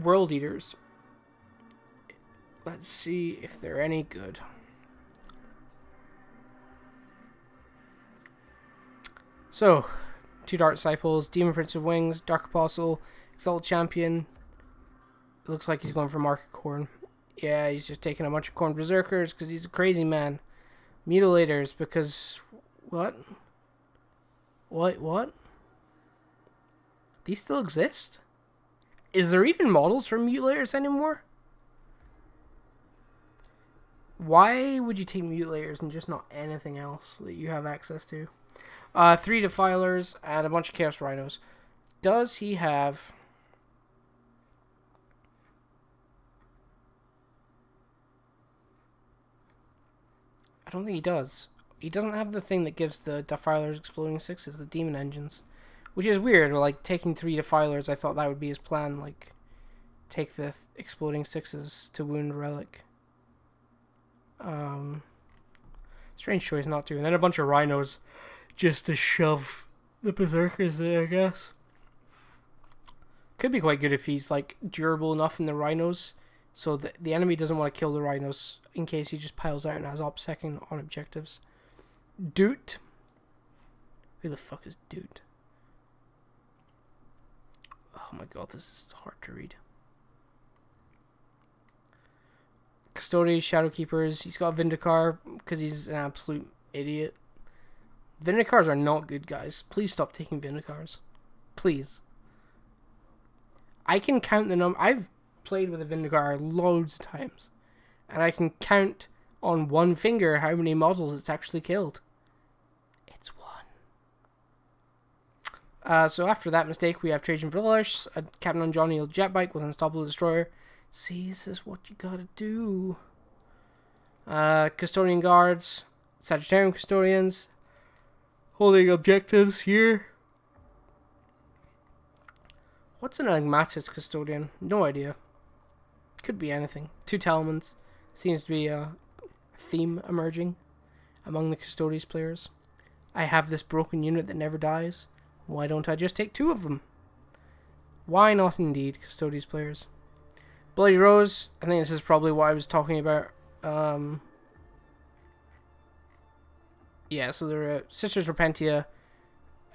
World Eaters. Let's see if they're any good. So, 2 Dark Disciples, Demon Prince of Wings, Dark Apostle, Exalted Champion. It looks like he's going for Market Corn. Yeah, he's just taking a bunch of Corn Berserkers because he's a crazy man. Mutilators because... What? What? These still exist? Is there even models for Mutilators anymore? Why would you take Mutilators and just not anything else that you have access to? 3 Defilers and a bunch of Chaos Rhinos. Does he have... I don't think he does. He doesn't have the thing that gives the Defilers exploding sixes, the Demon Engines. Which is weird, like, taking 3 Defilers, I thought that would be his plan, like, take the exploding sixes to wound Relic. Strange choice not to. And then a bunch of Rhinos just to shove the Berserkers there, I guess. Could be quite good if he's, like, durable enough in the Rhinos, so that the enemy doesn't want to kill the Rhinos in case he just piles out and has op-second on objectives. Doot. Who the fuck is Doot? Oh my god, this is hard to read. Custodes, Shadowkeepers. He's got Vindicar because he's an absolute idiot. Vindicars are not good, guys. Please stop taking Vindicars. Please. I can count the number. I've played with a Vindicar loads of times. And I can count on one finger how many models it's actually killed. It's one. So after that mistake, we have Trajan Village, a Captain on Johnny jet bike with Unstoppable Destroyer. See, this is what you gotta do. Custodian Guards, Sagittarian Custodians, holding objectives here. What's an Enigmatis Custodian? No idea. Could be anything. 2 Talmans. Seems to be a theme emerging among the Custodes players. I have this broken unit that never dies. Why don't I just take 2 of them? Why not indeed, Custodes players? Bloody Rose, I think this is probably what I was talking about. Yeah, so there are Sisters Repentia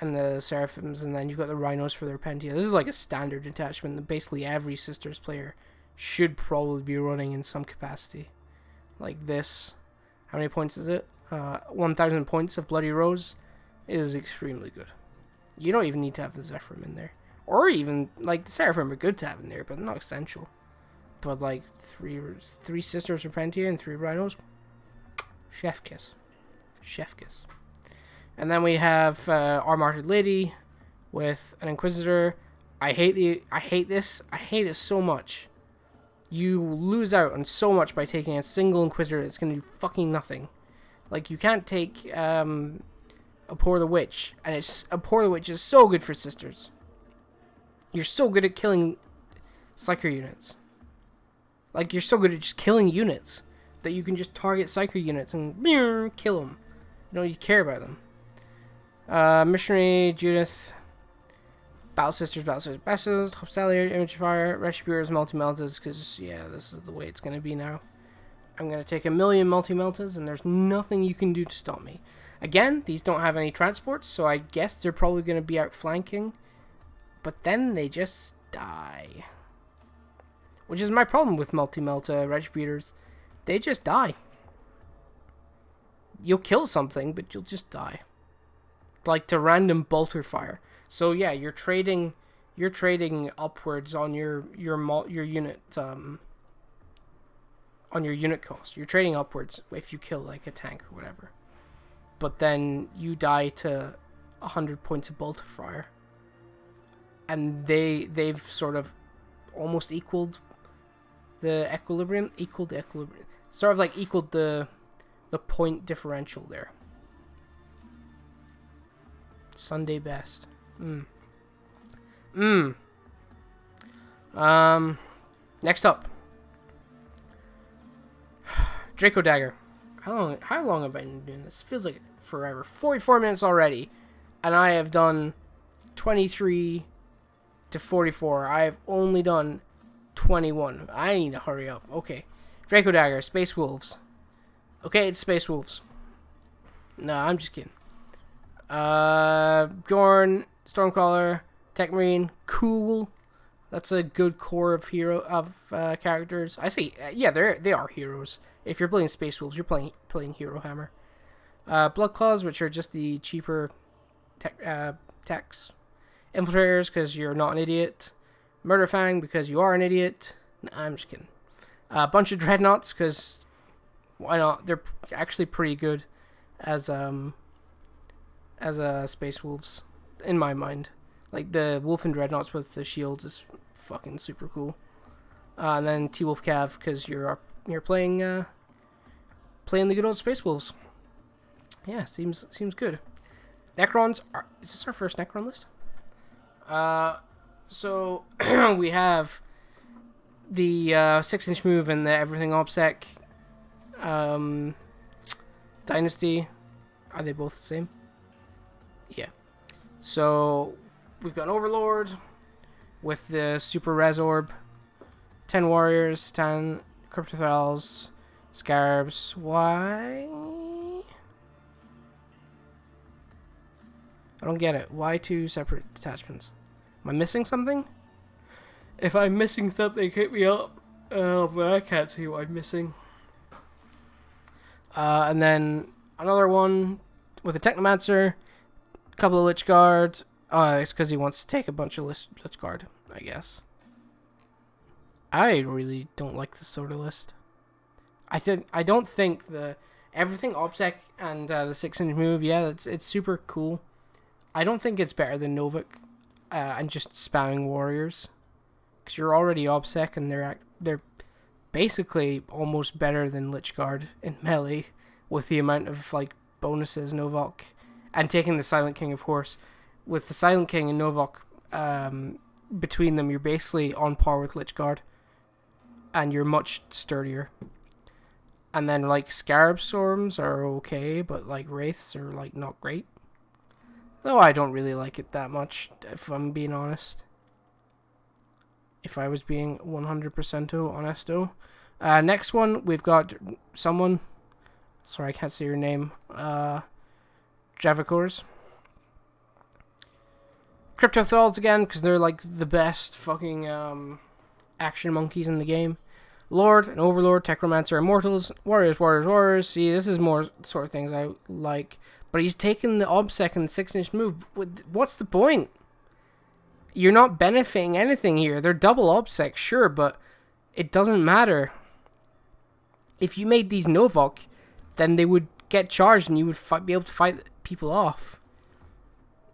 and the Seraphims, and then you've got the Rhinos for the Repentia. This is like a standard detachment that basically every Sisters player should probably be running in some capacity. Like this. How many points is it? 1,000 points of Bloody Rose is extremely good. You don't even need to have the Zephyrim in there. Or even, like, the Seraphim are good to have in there, but not essential. But, like, three Sisters Repentia and 3 Rhinos. Chef kiss. Chef kiss. And then we have our Martyred Lady with an Inquisitor. I hate this. I hate it so much. You lose out on so much by taking a single Inquisitor that's going to do fucking nothing. Like, you can't take Abhor the Witch. And Abhor the Witch is so good for Sisters. You're so good at killing Psyker units. Like, you're so good at just killing units that you can just target Psyker units and kill them. You don't need to care about them. Missionary, Judith, Battle Sisters, Basses, Hostelier, Image of Fire, Retributors, Multi-Meltas, because, yeah, this is the way it's going to be now. I'm going to take 1,000,000 Multi-Meltas, and there's nothing you can do to stop me. Again, these don't have any transports, so I guess they're probably going to be outflanking. But then they just die. Which is my problem with Multi-Melta Retributors. They just die. You'll kill something, but you'll just die. Like to random bolter fire. So yeah, you're trading upwards on your unit on your unit cost. You're trading upwards if you kill like a tank or whatever. But then you die to 100 points of bolter fire. And they've sort of almost equaled the equilibrium. Sort of like equaled the point differential there. Sunday best. Next up. Draco Dagger. How long have I been doing this? Feels like forever. 44 minutes already. And I have done 23 to 44. I have only done 21. I need to hurry up. Okay. Draco Dagger, Space Wolves. Okay, it's Space Wolves. No, I'm just kidding. Jorn, Stormcaller, Tech Marine, cool. That's a good core of characters. I say, yeah, they are heroes. If you're playing Space Wolves, you're playing Hero Hammer. Blood Claws, which are just the cheaper techs. Infiltrators, because you're not an idiot. Murder Fang, because you are an idiot. Nah, I'm just kidding. A bunch of Dreadnoughts, because why not? They're actually pretty good as as Space Wolves, in my mind. Like the Wolf and Dreadnoughts with the shields is fucking super cool. And then T-Wolf Cav because you're playing playing the good old Space Wolves. Yeah, seems good. Necrons is this our first Necron list? So we have the 6-inch move and the everything OBSEC Dynasty. Are they both the same? Yeah. So we've got an Overlord with the Super Res Orb, 10 Warriors, 10 Cryptothralls, Scarabs. Why? I don't get it. Why 2 separate detachments? Am I missing something? If I'm missing something, hit me up. But I can't see what I'm missing. And then another one with a Technomancer, a couple of Lich Guard. It's because he wants to take a bunch of Lich Guard, I guess. I really don't like this sort of list. I don't think the everything OBSEC and the 6-inch move, yeah, it's super cool. I don't think it's better than Novik and just spamming warriors, because you're already OBSEC and they're basically almost better than Lich Guard in melee with the amount of like bonuses Novok and taking the Silent King, of course. With the Silent King and Novok between them, you're basically on par with Lich Guard, and you're much sturdier. And then like Scarab Storms are okay, but like Wraiths are like not great. Though I don't really like it that much, if I'm being honest. If I was being 100% honesto. Next one, we've got someone. Sorry, I can't see your name. Javakors. Cryptothralls again, because they're like the best fucking action monkeys in the game. Lord and Overlord, Technomancer, Immortals, Warriors. See, this is more sort of things I like. But he's taken the OBSEC and the 6-inch move. What's the point? You're not benefiting anything here. They're double OBSEC, sure, but it doesn't matter. If you made these Novok, then they would get charged and you would be able to fight people off.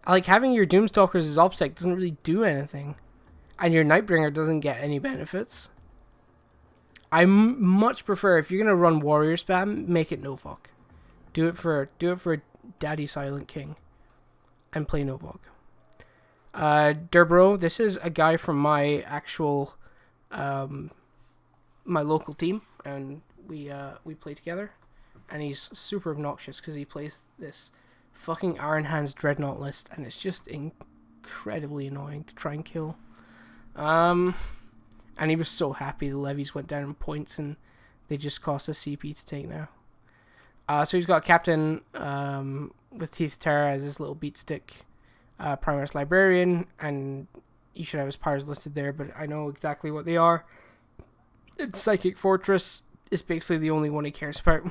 Like, having your Doomstalkers as OBSEC doesn't really do anything. And your Nightbringer doesn't get any benefits. I much prefer, if you're going to run Warrior spam, make it Novok. Do it for Daddy Silent King. And play Novok. Durbro, this is a guy from my actual, my local team. And we play together. And he's super obnoxious because he plays this fucking Iron Hands Dreadnought list, and it's just incredibly annoying to try and kill. And he was so happy the levies went down in points and they just cost a CP to take now. So he's got Captain with Teeth Terra as his little beat stick, Primaris Librarian, and you should have his powers listed there, but I know exactly what they are. It's Psychic Fortress is basically the only one he cares about.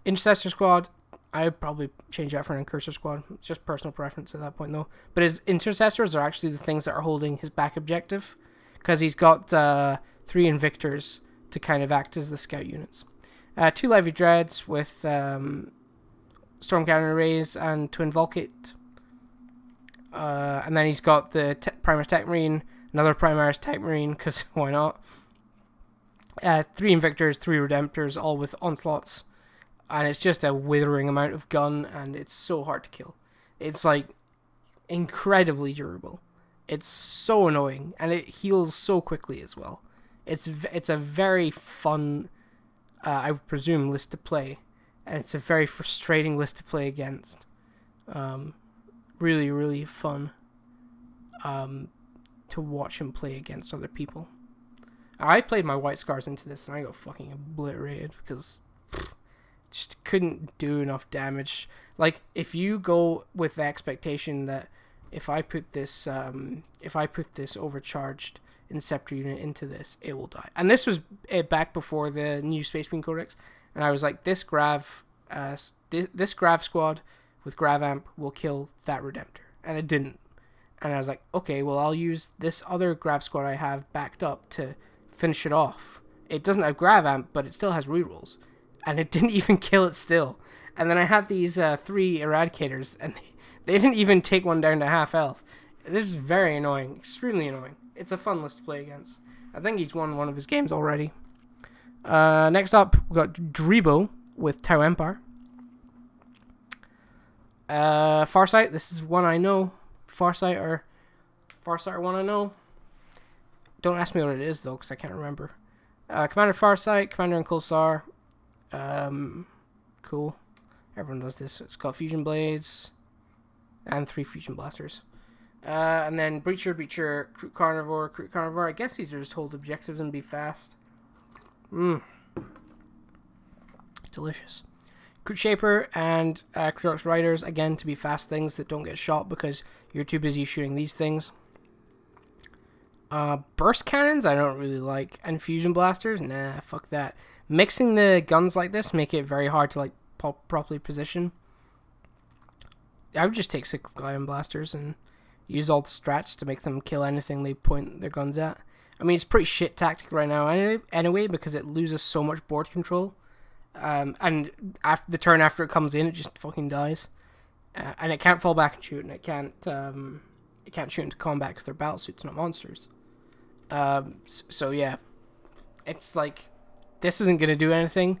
Intercessor Squad, I'd probably change that for an Incursor Squad. It's just personal preference at that point, though. But his Intercessors are actually the things that are holding his back objective, because he's got 3 Invictors to kind of act as the scout units. 2 Levy Dreads with Storm Cannon Arrays and Twin Vulcate. And then he's got the Primaris Tech Marine, another Primaris Tech Marine, because why not? 3 Invictors, 3 Redemptors, all with Onslaughts. And it's just a withering amount of gun, and it's so hard to kill. It's like incredibly durable. It's so annoying, and it heals so quickly as well. It's a very fun, I would presume, list to play, and it's a very frustrating list to play against. Really, really fun to watch him play against other people. I played my White Scars into this, and I got fucking obliterated because just couldn't do enough damage. Like, if you go with the expectation that if I put this overcharged Inceptor unit into this, it will die. And this was back before the new Space Marine Codex, and I was like, this Grav squad with Grav Amp will kill that Redemptor, and it didn't. And I was like, okay, well, I'll use this other Grav squad I have backed up to finish it off. It doesn't have Grav Amp, but it still has rerolls. And it didn't even kill it still. And then I had these 3 eradicators, and they didn't even take one down to half health. This is very annoying, extremely annoying. It's a fun list to play against. I think he's won one of his games already. Next up, we've got Dribo with Tau Empire. Farsight, this is one I know. Farsight are one I know. Don't ask me what it is, though, because I can't remember. Commander Farsight, Commander and Kulsar. Cool. Everyone does this. It's got Fusion Blades and 3 Fusion Blasters. And then Breacher, Crude Carnivore. I guess these are just hold objectives and be fast. Delicious. Crude Shaper and Crudox Riders, again, to be fast things that don't get shot because you're too busy shooting these things. Burst Cannons, I don't really like. And Fusion Blasters, nah, fuck that. Mixing the guns like this make it very hard to like properly position. I would just take cyclic ion blasters and use all the strats to make them kill anything they point their guns at. I mean, it's pretty shit tactic right now anyway because it loses so much board control. And after the turn after it comes in, it just fucking dies. And it can't fall back and shoot, and it can't shoot into combat because they're battlesuits, not monsters. So yeah, it's like, this isn't going to do anything.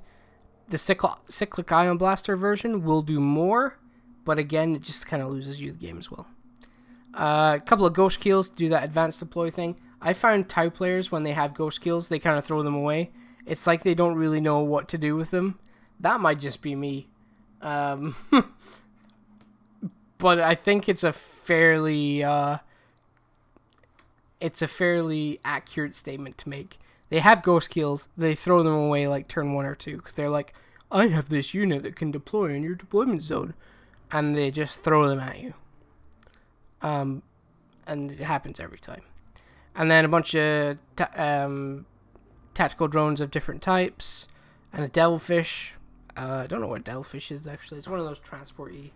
The cyclic ion blaster version will do more, but again, it just kind of loses you the game as well. A couple of ghost kills to do that advanced deploy thing. I found Tau players, when they have ghost kills, they kind of throw them away. It's like they don't really know what to do with them. That might just be me. But I think it's a fairly accurate statement to make. They have ghost kills, they throw them away like turn 1 or 2, because they're like, I have this unit that can deploy in your deployment zone. And they just throw them at you. And it happens every time. And then a bunch of tactical drones of different types, and a devilfish. I don't know what devilfish is, actually. It's one of those transport-y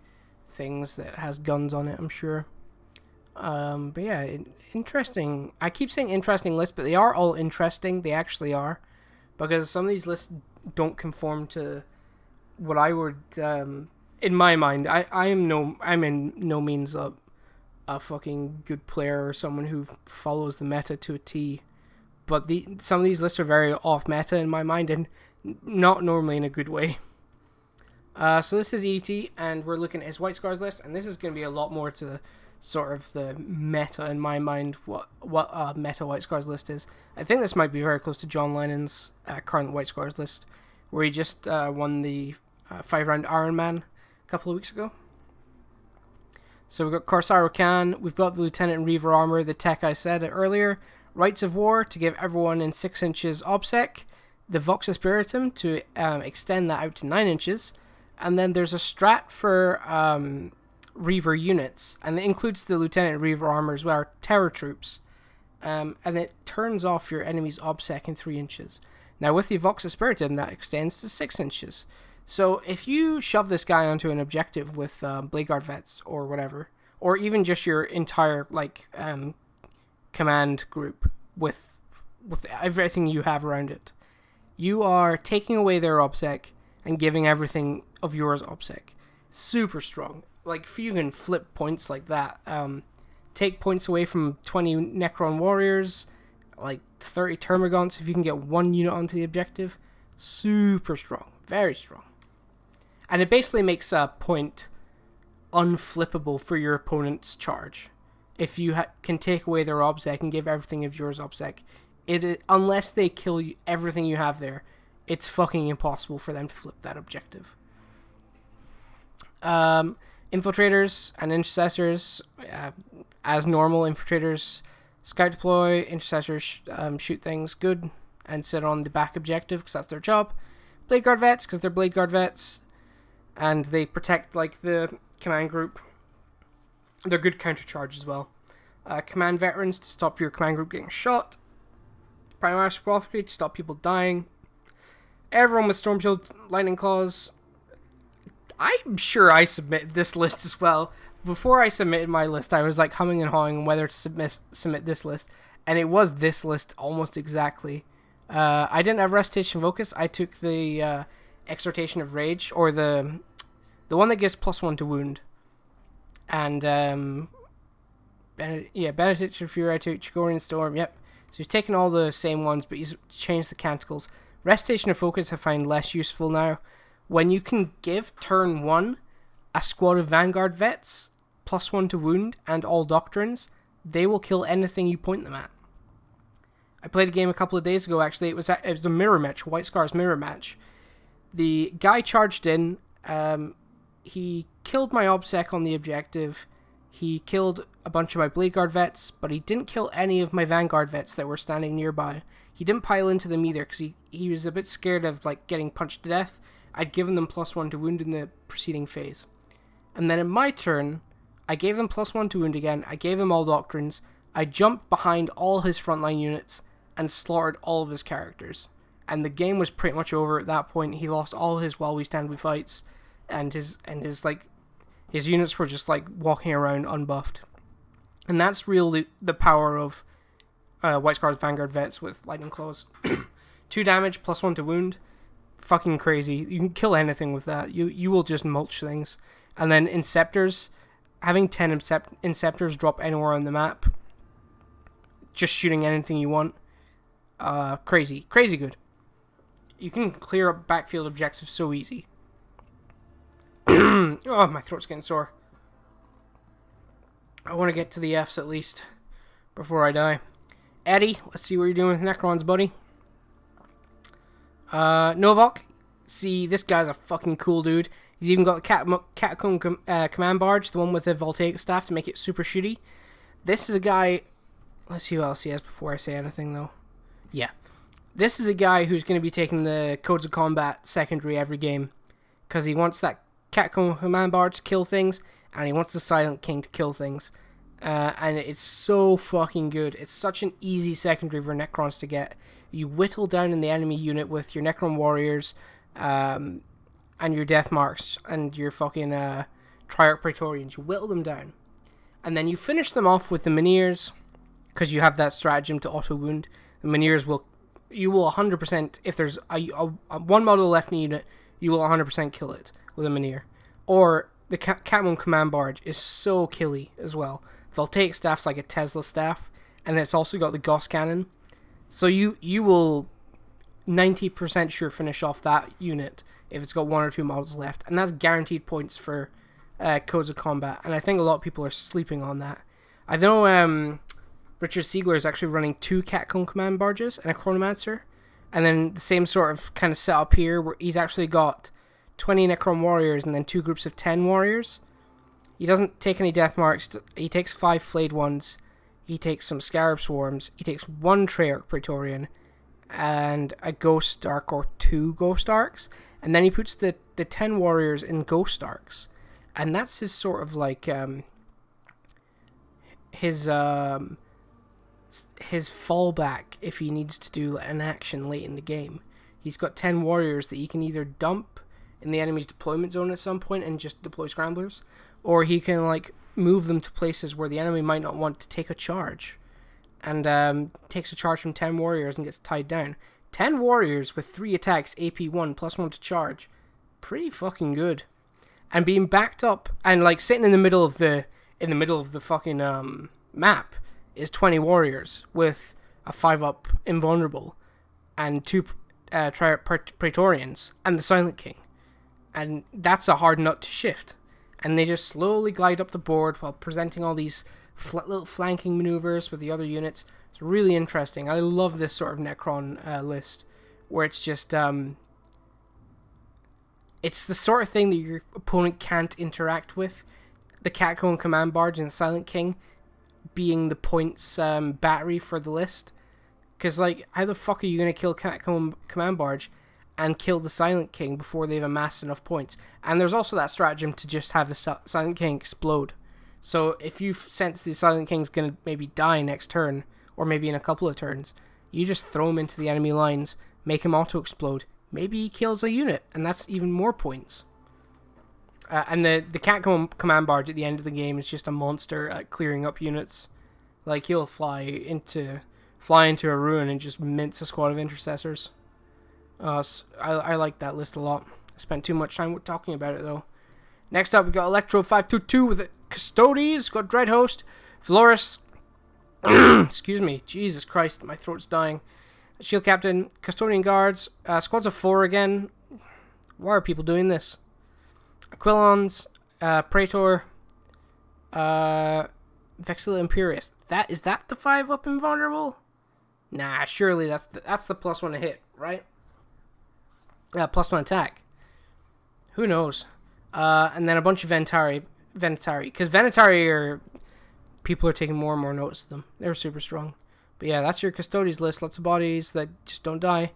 things that has guns on it, I'm sure. But yeah, interesting. I keep saying interesting lists, but they are all interesting. They actually are. Because some of these lists don't conform to what I would... in my mind, I'm in no means a fucking good player or someone who follows the meta to a T. But some of these lists are very off meta in my mind, and not normally in a good way. So this is EDT, and we're looking at his White Scars list, and this is going to be a lot more to the sort of the meta in my mind, what meta White Scars list is. I think this might be very close to John Lennon's current White Scars list, where he just won the 5-round Iron Man a couple of weeks ago. So we've got Corsaro Khan, we've got the Lieutenant and Reaver armor, the tech I said earlier, Rites of War to give everyone in 6 inches OBSEC, the Vox Spiritum to extend that out to 9 inches, and then there's a strat for Reaver units, and it includes the Lieutenant and Reaver armor as well, Terror Troops, and it turns off your enemy's OBSEC in 3 inches. Now with the Vox Spiritum, that extends to 6 inches. So if you shove this guy onto an objective with Blade Guard vets or whatever, or even just your entire command group with everything you have around it, you are taking away their OBSEC and giving everything of yours OBSEC. Super strong. Like, if you can flip points like that, take points away from 20 Necron warriors, like 30 Termagants, if you can get 1 unit onto the objective, super strong. Very strong. And it basically makes a point unflippable for your opponent's charge. If you can take away their OBSEC and give everything of yours OBSEC, unless they kill you, everything you have there, it's fucking impossible for them to flip that objective. Infiltrators and intercessors, as normal, infiltrators scout deploy, intercessors shoot things good and sit on the back objective because that's their job. Blade Guard vets because they're Blade Guard vets, and they protect like the command group. They're good counter charge as well. Command veterans to stop your command group getting shot. Primaris Apothecary to stop people dying. Everyone with Storm Shield, Lightning Claws. I'm sure I submitted this list as well. Before I submitted my list, I was like humming and hawing on whether to submit this list, and it was this list almost exactly. I didn't have Recitation Focus. I took the Exhortation of Rage, or the The one that gives +1 to wound. And, Benediction, Fury, Chigorian Storm, yep. So he's taken all the same ones, but he's changed the canticles. Restation and Focus I find less useful now. When you can give turn 1 a squad of Vanguard Vets, +1 to wound, and all Doctrines, they will kill anything you point them at. I played a game a couple of days ago, actually. It was a mirror match, White Scar's mirror match. The guy charged in, he killed my OBSEC on the objective, he killed a bunch of my Blade Guard Vets, but he didn't kill any of my Vanguard Vets that were standing nearby. He didn't pile into them either, because he was a bit scared of getting punched to death. I'd given them +1 to wound in the preceding phase. And then in my turn, I gave them +1 to wound again, I gave them all Doctrines, I jumped behind all his frontline units, and slaughtered all of his characters. And the game was pretty much over at that point. He lost all his while we stand we fights, and his units were just walking around unbuffed. And that's really the power of White Scar's Vanguard Vets with Lightning Claws. 2 damage, +1 to wound. Fucking crazy. You can kill anything with that. You will just mulch things. And then Inceptors, having 10 Inceptors drop anywhere on the map, just shooting anything you want. Crazy good. You can clear up backfield objectives so easy. Oh, my throat's getting sore. I want to get to the Fs at least before I die. Eddie, let's see what you're doing with Necrons, buddy. Novok, see, this guy's a fucking cool dude. He's even got the Catacomb Command Barge, the one with the Voltaic Staff to make it super shooty. This is a guy... Let's see what else he has before I say anything, though. Yeah. This is a guy who's going to be taking the Codes of Combat secondary every game, because he wants that Catacomb Command Barge to kill things, and he wants the Silent King to kill things. And it's so fucking good. It's such an easy secondary for Necrons to get. You whittle down in the enemy unit with your Necron Warriors, and your Death Marks, and your fucking Triarch Praetorians. You whittle them down. And then you finish them off with the Mineers, because you have that stratagem to auto-wound. The Mineers you will 100%, if there's one model left in the unit, you will 100% kill it with a Mineer. Or the Catacomb Command Barge is so killy as well. Voltaic Staff's like a Tesla staff, and it's also got the Gauss Cannon. So you will 90% sure finish off that unit if it's got 1 or 2 models left. And that's guaranteed points for Codes of Combat. And I think a lot of people are sleeping on that. I know Richard Siegler is actually running 2 Catacomb Command Barges and a Chronomancer. And then the same sort of kind of setup here, where he's actually got 20 Necron Warriors and then 2 groups of 10 Warriors. He doesn't take any Death Marks. He takes 5 Flayed Ones. He takes some Scarab Swarms. He takes 1 Treyarch Praetorian and a Ghost Ark or 2 Ghost Arks. And then he puts the 10 Warriors in Ghost Arks. And that's his sort of his fallback if he needs to do an action late in the game. He's got 10 Warriors that he can either dump in the enemy's deployment zone at some point and just deploy Scramblers, or he can move them to places where the enemy might not want to take a charge, and takes a charge from 10 Warriors and gets tied down. 10 Warriors with 3 attacks, AP1 +1 to charge, pretty fucking good. And being backed up and sitting in the middle of the fucking map is 20 Warriors with a 5-up Invulnerable and 2 Praetorians and the Silent King. And that's a hard nut to shift. And they just slowly glide up the board while presenting all these little flanking maneuvers with the other units. It's really interesting. I love this sort of Necron list, where it's just... it's the sort of thing that your opponent can't interact with. The Catacomb Command Barge and the Silent King being the points battery for the list. Because, how the fuck are you going to kill Catacomb Command Barge and kill the Silent King before they've amassed enough points? And there's also that stratagem to just have the Silent King explode. So if you sense the Silent King's going to maybe die next turn, or maybe in a couple of turns, you just throw him into the enemy lines, make him auto-explode. Maybe he kills a unit, and that's even more points. And the Catacomb Command Barge at the end of the game is just a monster at clearing up units. He'll fly into a ruin and just mince a squad of intercessors. I like that list a lot. I spent too much time talking about it, though. Next up, we got Electro 522 with Custodes. Got Dreadhost, Valoris. Excuse me. Jesus Christ, my throat's dying. Shield Captain, Custodian Guards, squads of 4 again. Why are people doing this? Aquilons, Praetor, Vexilla Imperius. Is that the 5-up invulnerable? Nah, surely that's the +1 to hit, right? +1 attack. Who knows? And then a bunch of Venatari, because Venatari people are taking more and more notice of them. They're super strong. But yeah, that's your Custodes list. Lots of bodies that just don't die.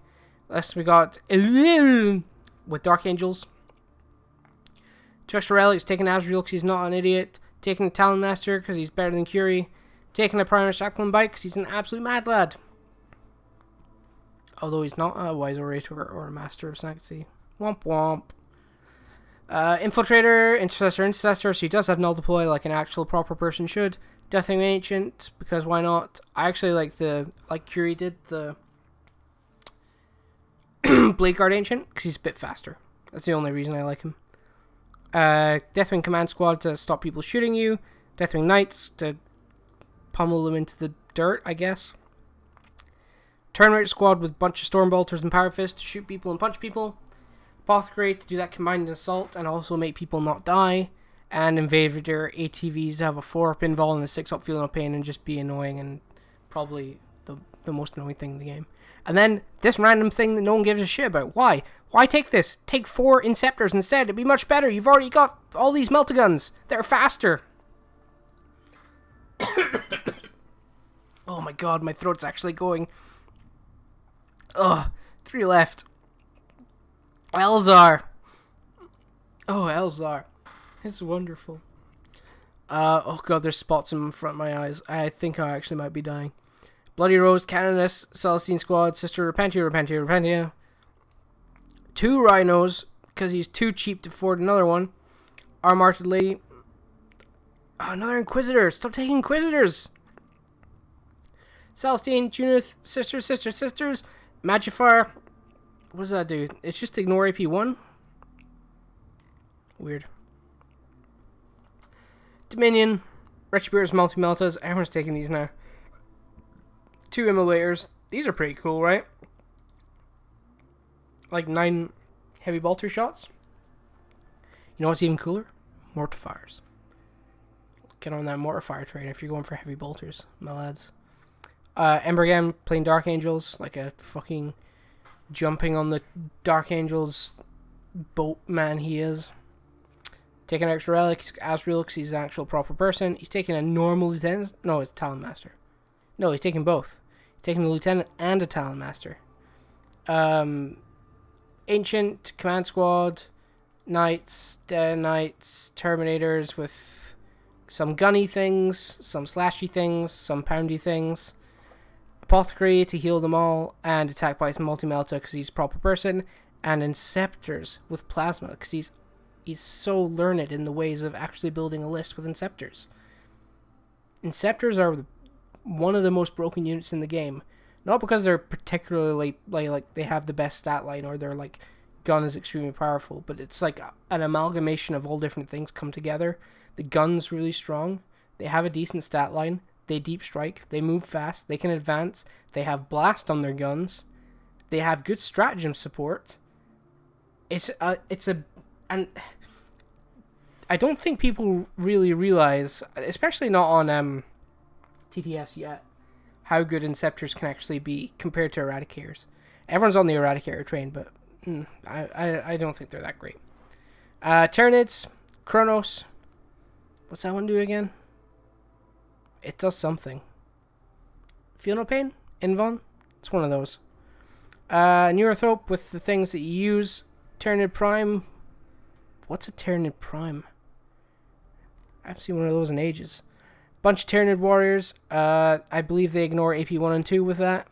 Last we got with Dark Angels. 2 extra relics. Taking Azrael because he's not an idiot. Taking a Talon Master because he's better than Curie. Taking a Primus Jacqueline Bite because he's an absolute mad lad. Although he's not a Wise Orator or a Master of Sanctity. Womp womp. Infiltrator, Intercessor, so he does have null deploy like an actual proper person should. Deathwing Ancient, because why not? I actually like Curie did, the Blade Guard Ancient, because he's a bit faster. That's the only reason I like him. Deathwing Command Squad to stop people shooting you. Deathwing Knights to pummel them into the dirt, I guess. Turn-Rate Squad with a bunch of Stormbolters and Power Fist to shoot people and punch people. Apothecary to do that combined assault and also make people not die. And Invader ATVs to have a 4-up invul and a 6-up Feel No Pain and just be annoying and probably the most annoying thing in the game. And then this random thing that no one gives a shit about. Why? Why take this? Take 4 Inceptors instead. It'd be much better. You've already got all these Meltaguns. They're faster. Oh my god, my throat's actually going. Ugh. 3 left. Elzar. Oh, Elzar. It's wonderful. Oh god, there's spots in front of my eyes. I think I actually might be dying. Bloody Rose, Canoness, Celestine Squad, Sister Repentia. 2 Rhinos, because he's too cheap to afford another one. Arm-Arted Lady. Oh, another Inquisitor. Stop taking Inquisitors. Celestine, Junith, Sisters. Magifar. What does that do? It's just ignore AP 1? Weird. Dominion. Retributors, Multi-Meltas. Everyone's taking these now. 2 Immolators. These are pretty cool, right? Like 9 heavy bolter shots. You know what's even cooler? Mortifiers. Get on that mortifier train if you're going for heavy bolters, my lads. Embergam playing Dark Angels, like a fucking jumping on the Dark Angels boat man he is. Taking an extra relic, Azrael, because he's an actual proper person. He's taking a normal lieutenant. No, it's a Talon Master. No, he's taking both. He's taking a lieutenant and a Talon Master. Ancient, Command Squad, Knights, Dead Knights, Terminators with some gunny things, some slashy things, some poundy things. Apothecary to heal them all, and Attack by Multi-Melta because he's a proper person. And Inceptors with Plasma because he's so learned in the ways of actually building a list with Inceptors. Inceptors are one of the most broken units in the game. Not because they're particularly like they have the best stat line or their like gun is extremely powerful, but it's like an amalgamation of all different things come together. The gun's really strong. They have a decent stat line. They deep strike. They move fast. They can advance. They have blast on their guns. They have good stratagem support. And I don't think people really realize, especially not on TTS yet, how good Inceptors can actually be compared to Eradicators. Everyone's on the Eradicator train, but I don't think they're that great. Tyranids, Kronos. What's that one do again? It does something. Feel No Pain? Invon? It's one of those. Neurothrope with the things that you use. Tyranid Prime. What's a Tyranid Prime? I haven't seen one of those in ages. Bunch of Tyranid Warriors. I believe they ignore AP 1 and 2 with that.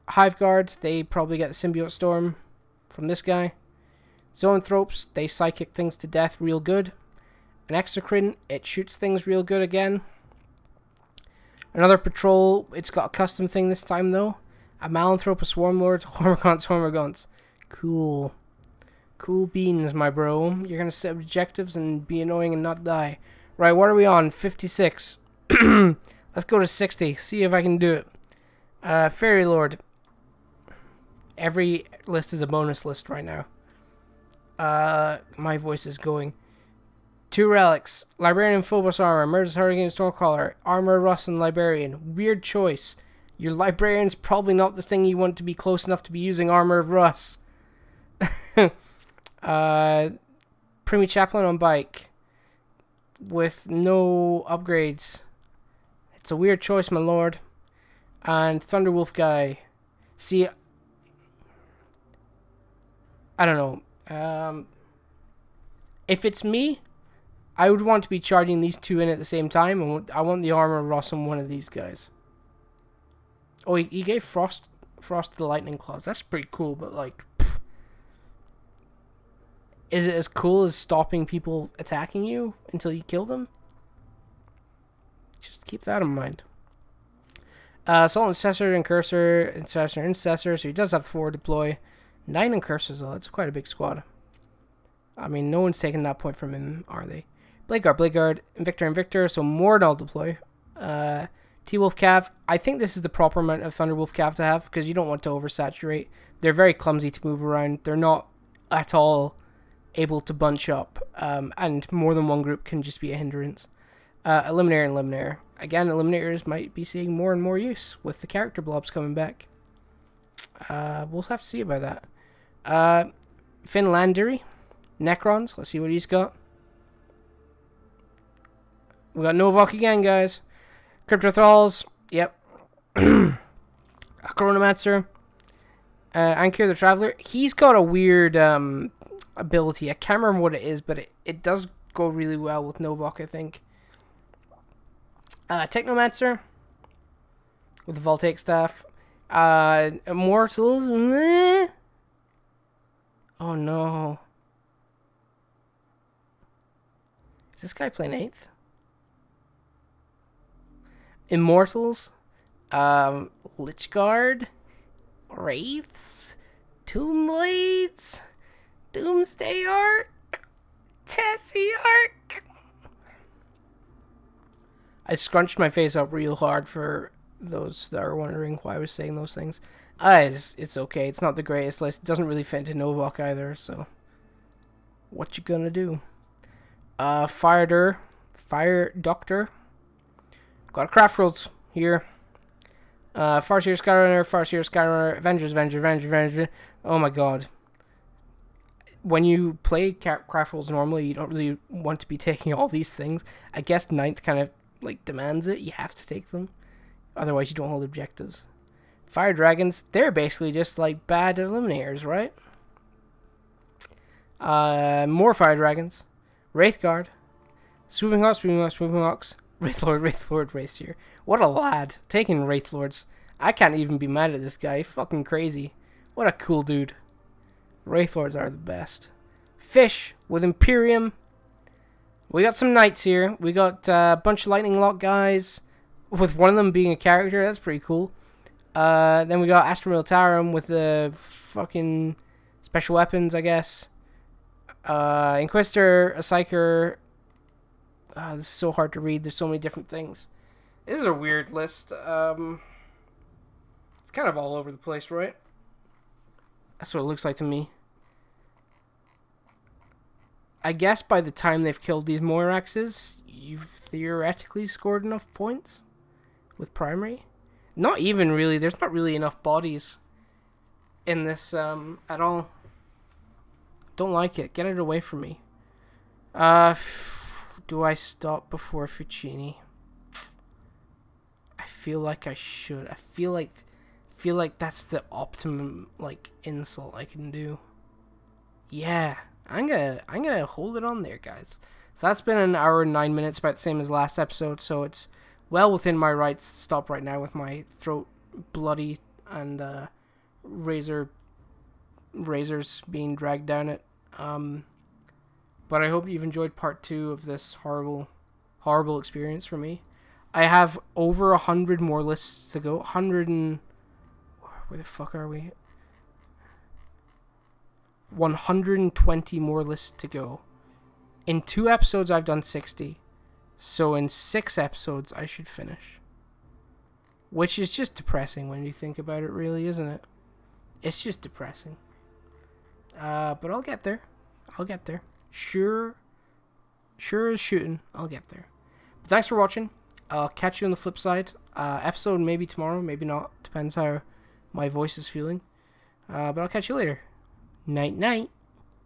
Hive Guards. They probably get the Symbiote Storm from this guy. Zoanthropes. They psychic things to death real good. An Exocrine. It shoots things real good again. Another patrol. It's got a custom thing this time though. A Malanthrope, a Swarmlord, Hormagaunts. Cool. Cool beans, my bro. You're gonna set objectives and be annoying and not die. Right, what are we on? 56. Let's go to 60. See if I can do it. Fairy Lord. Every list is a bonus list right now. My voice is going. 2 relics. Librarian and Phobos armor. Murders Hurricane Stormcaller. Armor Rust and Librarian. Weird choice. Your Librarian's probably not the thing you want to be close enough to be using Armor of Rust. Primy Chaplain on bike. With no upgrades. It's a weird choice, my lord. And Thunderwolf guy. See, I don't know. If it's me, I would want to be charging these 2 in at the same time. And I want the Armor of Rust on one of these guys. Oh, he gave Frost to the Lightning Claws. That's pretty cool, but like... Pfft. Is it as cool as stopping people attacking you until you kill them? Just keep that in mind. Assault Intercessor and Cursor, Intercessor, so he does have 4 deploy. 9 Incursors, though, that's quite a big squad. I mean, no one's taking that point from him, are they? Blade Guard, Invictor, so more null deploy. T-Wolf Cav, I think this is the proper amount of Thunderwolf Cav to have, because you don't want to oversaturate. They're very clumsy to move around. They're not at all able to bunch up, and more than one group can just be a hindrance. Eliminator and Eliminator. Again, Eliminators might be seeing more and more use with the character blobs coming back. We'll have to see about that. Finlandary. Necrons. Let's see what he's got. We got Novok again, guys. Crypto Thralls. Yep. Chronomancer. Ankir the Traveler. He's got a weird ability. I can't remember what it is, but it does go really well with Novok, I think. Technomancer. With the Voltaic Staff. Immortals. Oh no. Is this guy playing 8th? Immortals. Lichguard. Wraiths. Tomb Blades. Doomsday Arc. Tessie Arc. I scrunched my face up real hard for those that are wondering why I was saying those things. It's okay. It's not the greatest list. It doesn't really fit into Novok either, so... What you gonna do? Fire Doctor. Got a Craft Rules here. Farseer Skyrunner, Avengers. Oh my god. When you play Craft Rules normally, you don't really want to be taking all these things. I guess 9th kind of like demands it. You have to take them. Otherwise you don't hold objectives. Fire Dragons, they're basically just like bad Eliminators, right? More Fire Dragons. Wraithguard. Swooping Hawks. Wraithlord Wraithseer. What a lad. Taking Wraithlords. I can't even be mad at this guy. Fucking crazy. What a cool dude. Wraithlords are the best. Fish with Imperium. We got some knights here. We got a bunch of Lightning Lock guys. With one of them being a character. That's pretty cool. Then we got Astra Militarum with the fucking special weapons, I guess. Inquisitor, a Psyker. This is so hard to read. There's so many different things. This is a weird list. It's kind of all over the place, right? That's what it looks like to me. I guess by the time they've killed these Moiraxes, you've theoretically scored enough points with primary. Not even really. There's not really enough bodies in this at all. Don't like it. Get it away from me. Do I stop before Fucini? I feel like I should. I feel like that's the optimum like insult I can do. Yeah, I'm gonna hold it on there, guys. So that's been an hour and 9 minutes, about the same as last episode. So it's well within my rights to stop right now with my throat bloody and razors being dragged down it. But I hope you've enjoyed part 2 of this horrible experience for me. I have over 100 more lists to go. 100 and... Where the fuck are we? 120 more lists to go. In 2 episodes, I've done 60. So in 6 episodes, I should finish. Which is just depressing when you think about it, really, isn't it? It's just depressing. But I'll get there. I'll get there. Sure as shooting, I'll get there. But thanks for watching. I'll catch you on the flip side. Episode maybe tomorrow, maybe not. Depends how my voice is feeling. But I'll catch you later. Night, night.